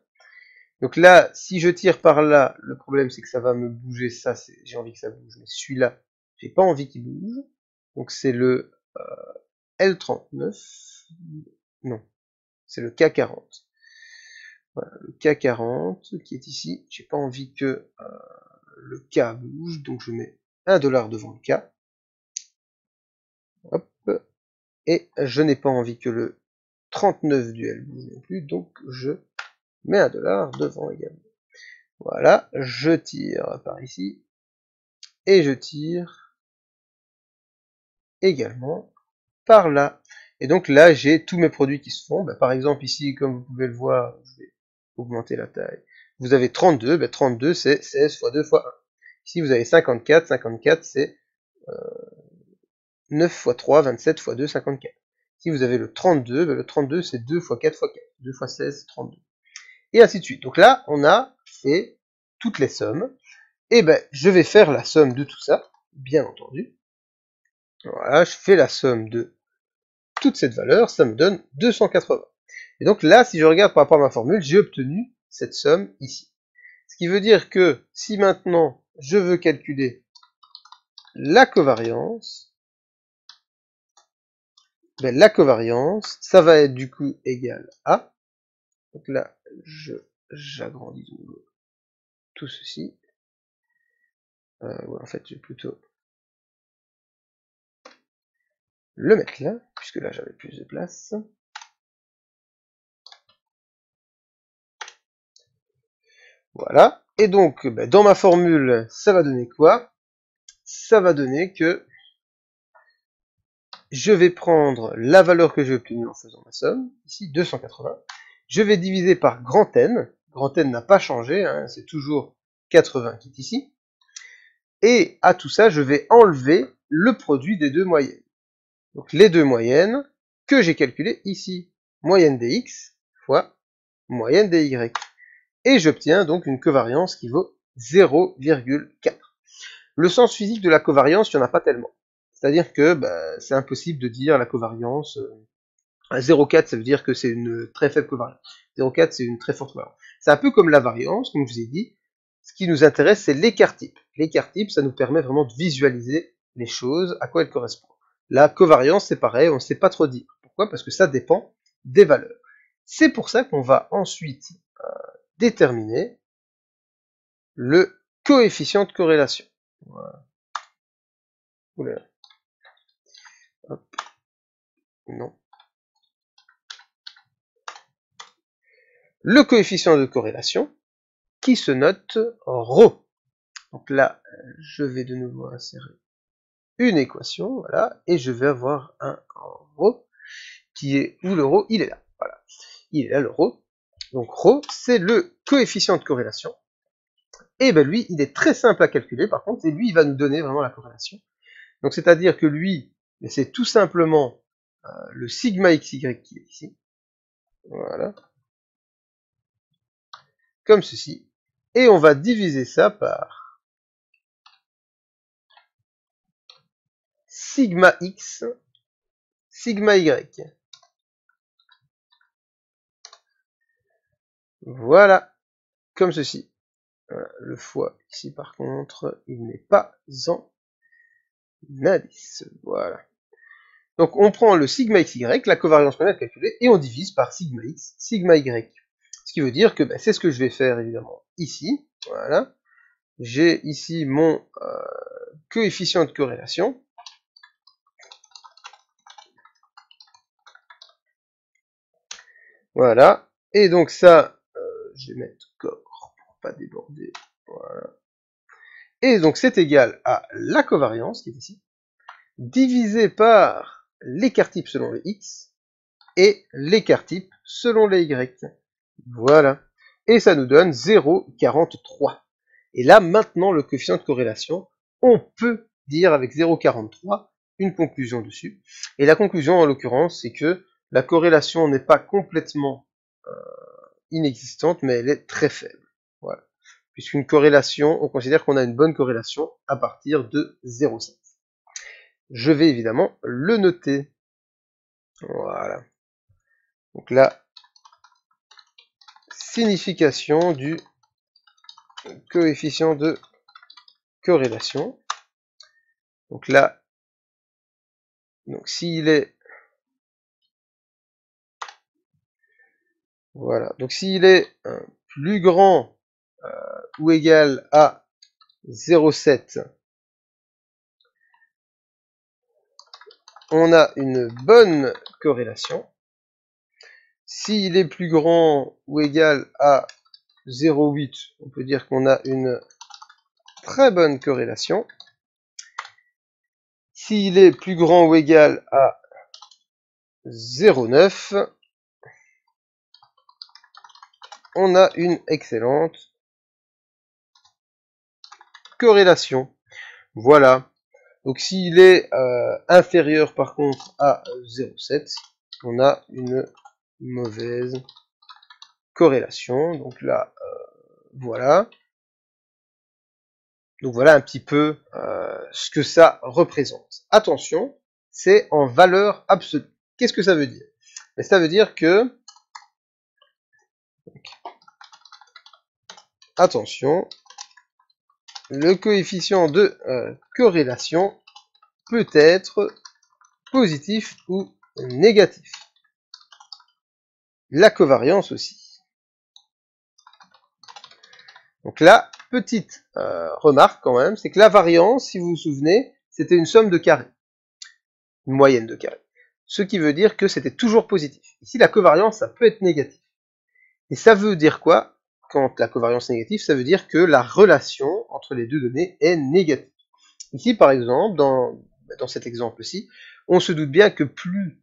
Donc là, si je tire par là, le problème c'est que ça va me bouger. Ça, j'ai envie que ça bouge, mais celui-là, j'ai pas envie qu'il bouge. Donc c'est le L39. Non, c'est le K40. Voilà, le K40 qui est ici. J'ai pas envie que le K bouge, donc je mets $1 devant le K. Hop. Et je n'ai pas envie que le 39 du L bouge non plus, donc je mets $1 devant également. Voilà, je tire par ici, et je tire également par là. Et donc là, j'ai tous mes produits qui se font. Par exemple, ici, comme vous pouvez le voir, je vais augmenter la taille. Vous avez 32, 32 c'est 16 fois 2 fois 1. Ici, vous avez 54, 54 c'est 9 fois 3, 27 fois 2, 54. Ici, vous avez le 32, le 32 c'est 2 fois 4 fois 4. 2 fois 16, 32. Et ainsi de suite. Donc là, on a fait toutes les sommes. Et je vais faire la somme de tout ça, bien entendu. Voilà, je fais la somme de toute cette valeur, ça me donne 280. Et donc là, si je regarde par rapport à ma formule, j'ai obtenu cette somme ici. Ce qui veut dire que si maintenant je veux calculer la covariance, la covariance, ça va être du coup égal à, donc là, j'agrandis de nouveau tout ceci. Ouais, en fait, je vais plutôt le mettre là, puisque là j'avais plus de place. Voilà. Et donc, dans ma formule, ça va donner quoi? Ça va donner que je vais prendre la valeur que j'ai obtenue en faisant ma somme, ici 280. Je vais diviser par grand N. Grand N n'a pas changé, hein, c'est toujours 80 qui est ici. Et à tout ça, je vais enlever le produit des deux moyennes. Donc les deux moyennes que j'ai calculées ici. Moyenne des X fois moyenne des Y. Et j'obtiens donc une covariance qui vaut 0,4. Le sens physique de la covariance, il n'y en a pas tellement. C'est-à-dire que c'est impossible de dire la covariance. 0,4, ça veut dire que c'est une très faible covariance. 0,4, c'est une très forte covariance. C'est un peu comme la variance, comme je vous ai dit. Ce qui nous intéresse, c'est l'écart type. L'écart type, ça nous permet vraiment de visualiser les choses, à quoi elles correspondent. La covariance, c'est pareil, on ne sait pas trop dire. Pourquoi? Parce que ça dépend des valeurs. C'est pour ça qu'on va ensuite déterminer le coefficient de corrélation. Voilà. Oula. Hop. Non. Le coefficient de corrélation qui se note ρ. Donc là, je vais de nouveau insérer une équation, voilà, et je vais avoir un ρ qui est où le ρ, il est là, voilà, il est là le ρ. Donc ρ, c'est le coefficient de corrélation. Et ben lui, il est très simple à calculer, par contre, et lui, il va nous donner vraiment la corrélation. Donc c'est-à-dire que lui, c'est tout simplement le sigma xy qui est ici, voilà, comme ceci, et on va diviser ça par sigma x, sigma y. Voilà, comme ceci. Voilà, le fois ici par contre, il n'est pas en indice. Voilà. Donc on prend le sigma xy, la covariance qu'on a calculée, et on divise par sigma x, sigma y. Ce qui veut dire que c'est ce que je vais faire évidemment ici. Voilà. J'ai ici mon coefficient de corrélation. Voilà. Et donc ça, je vais mettre corps pour pas déborder. Voilà. Et donc c'est égal à la covariance qui est ici, divisé par l'écart type selon les x et l'écart type selon les y. Voilà. Et ça nous donne 0,43. Et là, maintenant, le coefficient de corrélation, on peut dire avec 0,43 une conclusion dessus. Et la conclusion, en l'occurrence, c'est que la corrélation n'est pas complètement inexistante, mais elle est très faible. Voilà. Puisqu'une corrélation, on considère qu'on a une bonne corrélation à partir de 0,7. Je vais évidemment le noter. Voilà. Donc là, signification du coefficient de corrélation. Donc là, donc s'il est, voilà, donc s'il est plus grand ou égal à 0,7, on a une bonne corrélation. S'il est plus grand ou égal à 0,8, on peut dire qu'on a une très bonne corrélation. S'il est plus grand ou égal à 0,9, on a une excellente corrélation. Voilà. Donc s'il est inférieur par contre à 0,7, on a une mauvaise corrélation. Donc là, voilà. Donc voilà un petit peu ce que ça représente. Attention, c'est en valeur absolue. Qu'est-ce que ça veut dire? Ça veut dire que, attention, le coefficient de corrélation peut être positif ou négatif. La covariance aussi. Donc là, petite remarque quand même, c'est que la variance, si vous vous souvenez, c'était une somme de carrés, une moyenne de carrés. Ce qui veut dire que c'était toujours positif. Ici, la covariance, ça peut être négatif. Et ça veut dire quoi? Quand la covariance est négative, ça veut dire que la relation entre les deux données est négative. Ici, par exemple, dans cet exemple-ci, on se doute bien que plus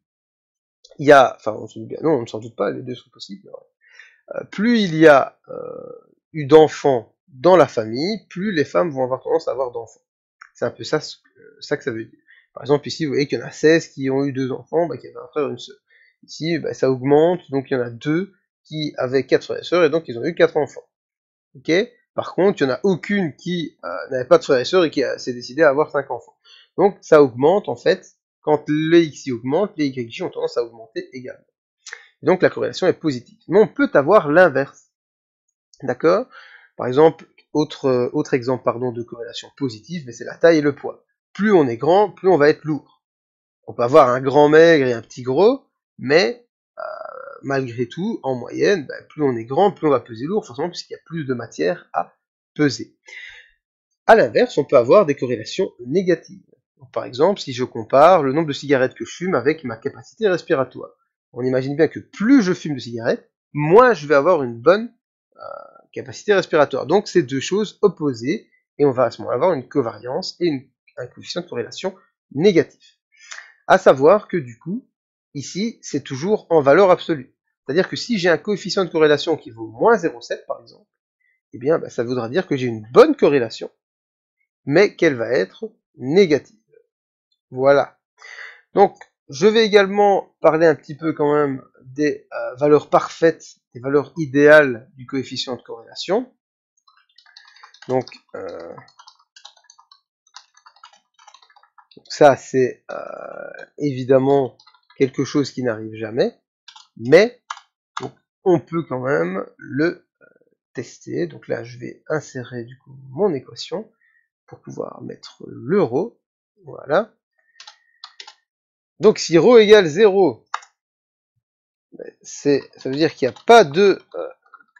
il y a, enfin, on se doute bien, non, on ne s'en doute pas, les deux sont possibles. Plus il y a eu d'enfants dans la famille, plus les femmes vont avoir tendance à avoir d'enfants. C'est un peu ça, ça que ça veut dire. Par exemple, ici, vous voyez qu'il y en a 16 qui ont eu 2 enfants, qui avaient un frère et une sœur. Ici, ça augmente, donc il y en a 2 qui avaient 4 frères et sœurs, et donc ils ont eu 4 enfants. Ok? Par contre, il n'y en a aucune qui n'avait pas de frères et sœurs et qui s'est décidé à avoir 5 enfants. Donc ça augmente, en fait, quand les xy augmentent, les yj ont tendance à augmenter également. Et donc la corrélation est positive. Mais on peut avoir l'inverse. D'accord? Par exemple, autre exemple de corrélation positive, mais c'est la taille et le poids. Plus on est grand, plus on va être lourd. On peut avoir un grand maigre et un petit gros, mais malgré tout, en moyenne, plus on est grand, plus on va peser lourd, forcément, puisqu'il y a plus de matière à peser. À l'inverse, on peut avoir des corrélations négatives. Donc, par exemple, si je compare le nombre de cigarettes que je fume avec ma capacité respiratoire. On imagine bien que plus je fume de cigarettes, moins je vais avoir une bonne capacité respiratoire. Donc, c'est deux choses opposées, et on va à ce moment-là avoir une covariance et un coefficient de corrélation négatif. À savoir que du coup, ici, c'est toujours en valeur absolue. C'est-à-dire que si j'ai un coefficient de corrélation qui vaut moins 0,7 par exemple, eh bien, ça voudra dire que j'ai une bonne corrélation, mais qu'elle va être négative. Voilà. Donc, je vais également parler un petit peu quand même des valeurs parfaites, des valeurs idéales du coefficient de corrélation. Donc, ça, c'est évidemment quelque chose qui n'arrive jamais, mais on peut quand même le tester. Donc là, je vais insérer du coup mon équation pour pouvoir mettre le ρ. Voilà. Donc si ρ égale 0, ça veut dire qu'il n'y a pas de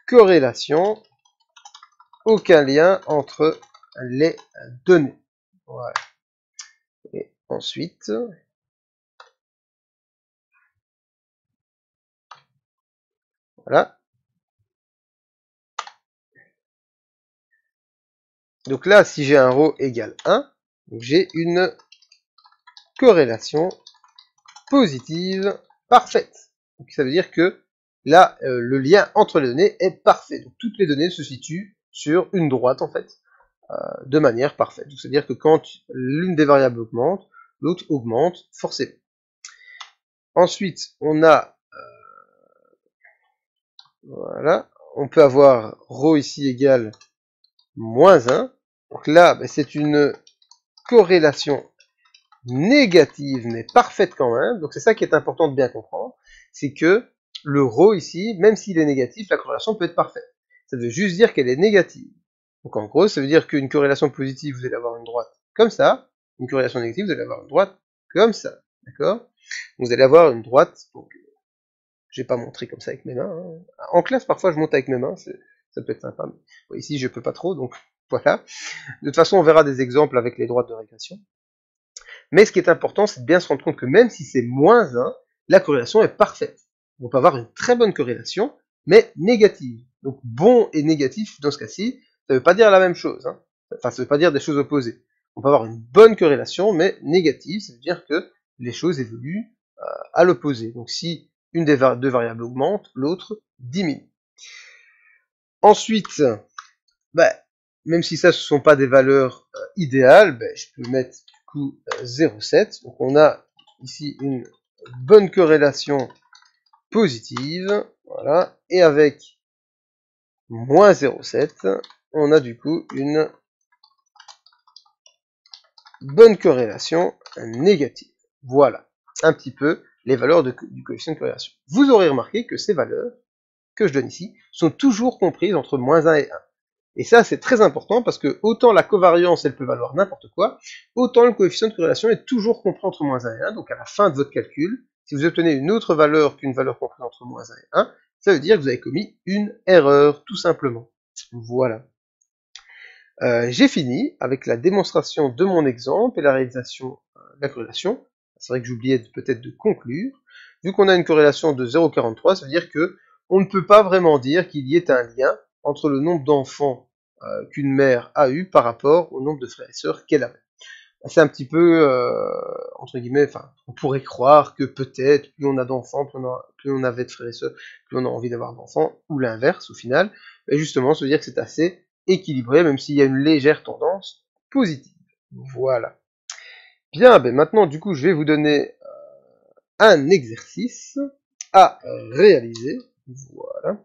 corrélation, aucun lien entre les données. Voilà. Et ensuite, voilà. Donc là, si j'ai un ρ égale 1, j'ai une corrélation positive parfaite. Donc ça veut dire que là, le lien entre les données est parfait. Donc toutes les données se situent sur une droite, en fait, de manière parfaite. Donc c'est-à-dire que quand l'une des variables augmente, l'autre augmente forcément. Ensuite, on a, voilà, on peut avoir ρ ici égale moins 1. Donc là, c'est une corrélation négative, mais parfaite quand même. Donc c'est ça qui est important de bien comprendre, c'est que le ρ ici, même s'il est négatif, la corrélation peut être parfaite. Ça veut juste dire qu'elle est négative. Donc en gros, ça veut dire qu'une corrélation positive, vous allez avoir une droite comme ça, une corrélation négative, vous allez avoir une droite comme ça. D'accord? Vous allez avoir une droite, donc je vais pas montrer comme ça avec mes mains. Hein. En classe, parfois, je monte avec mes mains, ça peut être sympa. Mais bon, ici, je peux pas trop, donc voilà. De toute façon, on verra des exemples avec les droites de régression. Mais ce qui est important, c'est de bien se rendre compte que même si c'est moins 1, la corrélation est parfaite. On peut avoir une très bonne corrélation, mais négative. Donc bon et négatif, dans ce cas-ci, ça ne veut pas dire la même chose. Hein. Enfin, ça ne veut pas dire des choses opposées. On peut avoir une bonne corrélation, mais négative, ça veut dire que les choses évoluent à l'opposé. Donc si une des deux variables augmente, l'autre diminue. Ensuite, même si ça, ce ne sont pas des valeurs idéales, je peux mettre du coup 0,7. Donc on a ici une bonne corrélation positive, voilà, et avec moins 0,7, on a du coup une bonne corrélation négative. Voilà, un petit peu les valeurs du coefficient de corrélation. Vous aurez remarqué que ces valeurs que je donne ici sont toujours comprises entre moins 1 et 1. Et ça, c'est très important parce que autant la covariance, elle peut valoir n'importe quoi, autant le coefficient de corrélation est toujours compris entre moins 1 et 1. Donc à la fin de votre calcul, si vous obtenez une autre valeur qu'une valeur comprise entre moins 1 et 1, ça veut dire que vous avez commis une erreur, tout simplement. Voilà. J'ai fini avec la démonstration de mon exemple et la réalisation de la corrélation. C'est vrai que j'oubliais peut-être de conclure. Vu qu'on a une corrélation de 0,43, ça veut dire que on ne peut pas vraiment dire qu'il y ait un lien entre le nombre d'enfants qu'une mère a eu par rapport au nombre de frères et sœurs qu'elle avait. C'est un petit peu, entre guillemets, enfin, on pourrait croire que peut-être plus on a d'enfants, plus on avait de frères et sœurs, plus on a envie d'avoir d'enfants, ou l'inverse au final. Mais justement, ça veut dire que c'est assez équilibré, même s'il y a une légère tendance positive. Voilà. Bien, maintenant, du coup, je vais vous donner un exercice à réaliser. Voilà.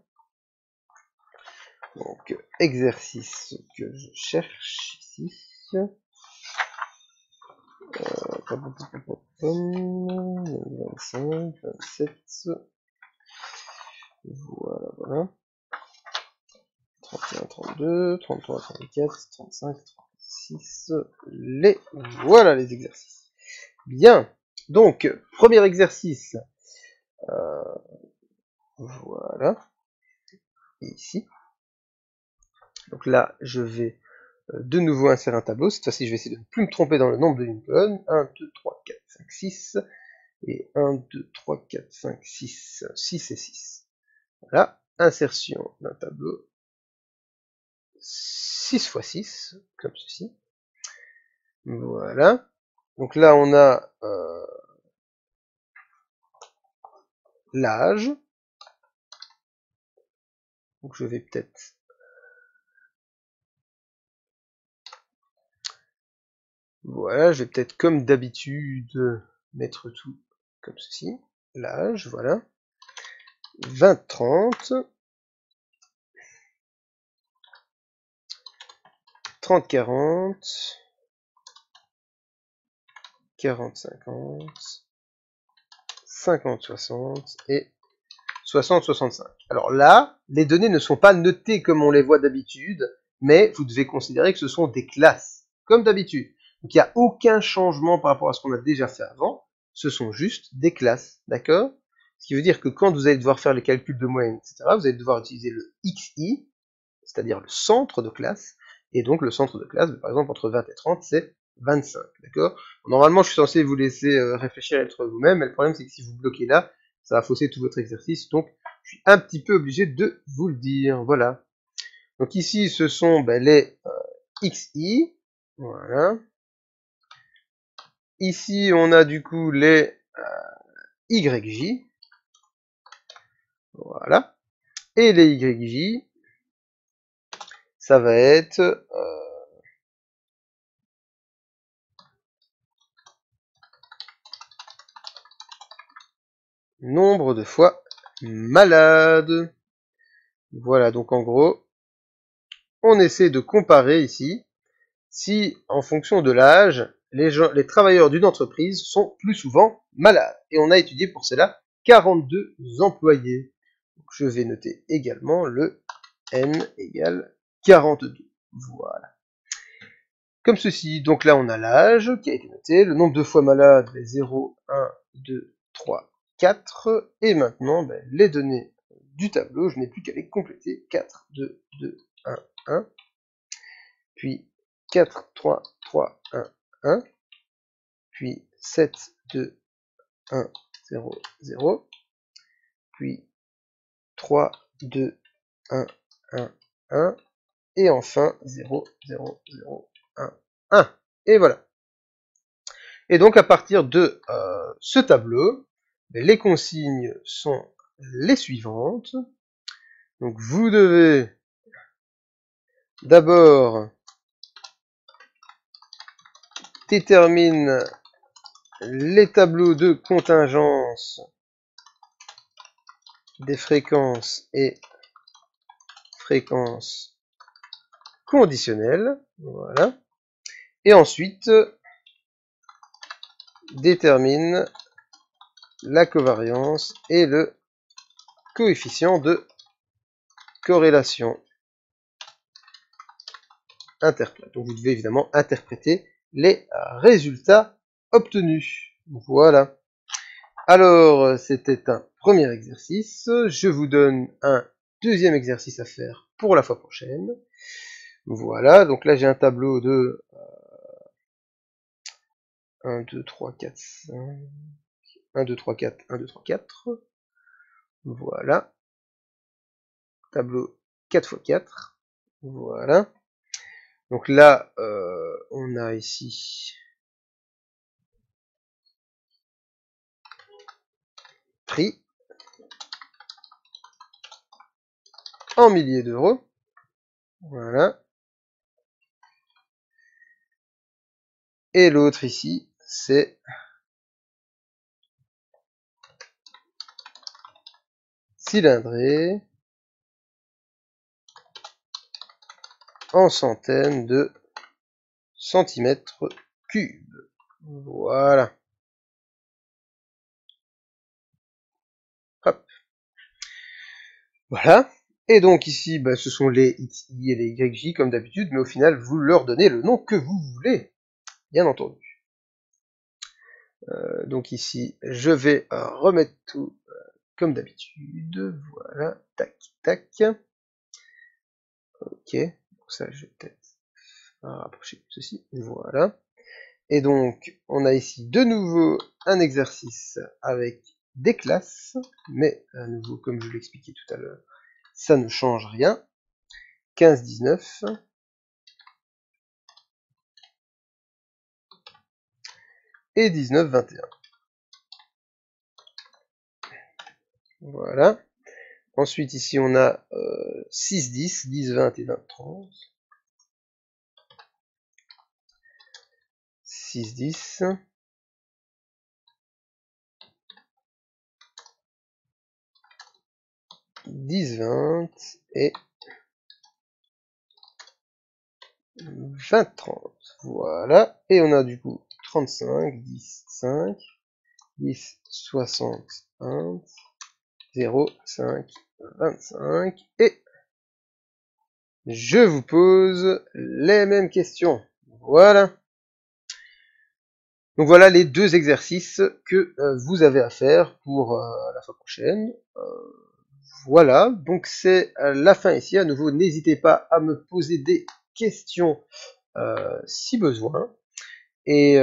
Donc, exercice que je cherche ici. 25, 27, voilà. 31, 32, 33, 34, 35, 36, voilà les exercices. Bien, donc, premier exercice, voilà, et ici. Donc là, je vais de nouveau insère un tableau. Cette fois-ci, je vais essayer de ne plus me tromper dans le nombre de lignes colonnes. 1, 2, 3, 4, 5, 6. Et 1, 2, 3, 4, 5, 6. 6 et 6. Voilà. Insertion d'un tableau. 6 x 6, comme ceci. Voilà. Donc là, on a l'âge. Donc je vais peut-être... Voilà, je vais peut-être comme d'habitude mettre tout comme ceci. L'âge, voilà. 20-30. 30-40. 40-50. 50-60 et 60-65. Alors là, les données ne sont pas notées comme on les voit d'habitude, mais vous devez considérer que ce sont des classes, comme d'habitude. Donc il n'y a aucun changement par rapport à ce qu'on a déjà fait avant, ce sont juste des classes, d'accord? Ce qui veut dire que quand vous allez devoir faire les calculs de moyenne, etc., vous allez devoir utiliser le XI, c'est-à-dire le centre de classe, et donc le centre de classe, par exemple entre 20 et 30, c'est 25, d'accord? Normalement, je suis censé vous laisser réfléchir à être vous-même, mais le problème, c'est que si vous bloquez là, ça va fausser tout votre exercice, donc je suis un petit peu obligé de vous le dire, voilà. Donc ici, ce sont les XI, voilà. Ici, on a du coup les YJ, voilà. Et les YJ, ça va être nombre de fois malade. Voilà, donc en gros, on essaie de comparer ici si, en fonction de l'âge, les travailleurs d'une entreprise sont plus souvent malades. Et on a étudié pour cela 42 employés. Donc je vais noter également le N égale 42. Voilà. Comme ceci, donc là on a l'âge qui a été noté, le nombre de fois malades, 0, 1, 2, 3, 4. Et maintenant, les données du tableau, je n'ai plus qu'à les compléter. 4, 2, 2, 1, 1. Puis 4, 3, 3, 1, 1. Puis 7, 2, 1, 0, 0. Puis 3, 2, 1, 1, 1. Et enfin 0, 0, 0, 1, 1. Et voilà. Et donc à partir de ce tableau, les consignes sont les suivantes. Donc vous devez d'abord déterminer les tableaux de contingence des fréquences et fréquences conditionnelles. Voilà. Et ensuite, détermine la covariance et le coefficient de corrélation interplate. Donc vous devez évidemment interpréter les résultats obtenus. Voilà. Alors, c'était un premier exercice. Je vous donne un deuxième exercice à faire pour la fois prochaine. Voilà, donc là j'ai un tableau de 1, 2, 3, 4, 5, 1, 2, 3, 4, 1, 2, 3, 4. Voilà. Tableau 4 x 4. Voilà. Donc là, on a ici prix en milliers d'euros. Voilà. Et l'autre ici, c'est cylindrée en centaines de centimètres cubes. Voilà. Hop. Voilà. Et donc ici, ce sont les XI et les YJ comme d'habitude, mais au final, vous leur donnez le nom que vous voulez, bien entendu. Donc ici, je vais remettre tout comme d'habitude. Voilà, tac, tac. Ok, donc ça, je vais peut-être... rapprocher ceci, voilà. Et donc, on a ici de nouveau un exercice avec des classes, mais à nouveau, comme je l'expliquais tout à l'heure, ça ne change rien. 15, 19. Et 19, 21. Voilà. Ensuite, ici, on a 6, 10, 10, 20 et 20, 30. 6, 10. 10, 20 et 20, 30. Voilà. Et on a du coup 35, 10, 5, 10, 61, 0, 5, 25. Et je vous pose les mêmes questions. Voilà. Donc voilà les deux exercices que vous avez à faire pour la fois prochaine. Voilà, donc c'est la fin ici. À nouveau, n'hésitez pas à me poser des questions si besoin. Et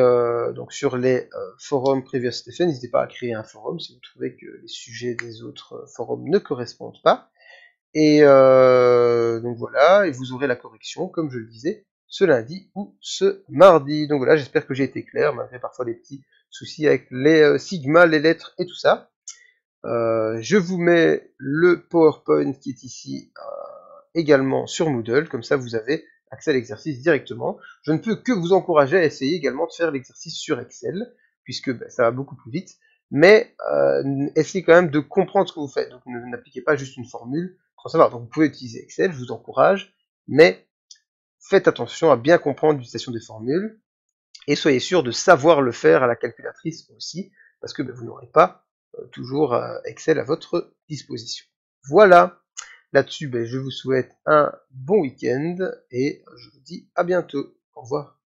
donc sur les forums prévus à cet effet, n'hésitez pas à créer un forum si vous trouvez que les sujets des autres forums ne correspondent pas. Et donc voilà, et vous aurez la correction, comme je le disais, ce lundi ou ce mardi. Donc voilà, j'espère que j'ai été clair, malgré parfois des petits soucis avec les sigmas, les lettres et tout ça. Je vous mets le PowerPoint qui est ici également sur Moodle, comme ça vous avez accès à l'exercice directement. Je ne peux que vous encourager à essayer également de faire l'exercice sur Excel, puisque ça va beaucoup plus vite, mais essayez quand même de comprendre ce que vous faites. Donc n'appliquez pas juste une formule sans savoir. Donc vous pouvez utiliser Excel, je vous encourage, mais faites attention à bien comprendre l'utilisation des formules, et soyez sûr de savoir le faire à la calculatrice aussi, parce que vous n'aurez pas toujours Excel à votre disposition. Voilà, là-dessus je vous souhaite un bon week-end, et je vous dis à bientôt. Au revoir.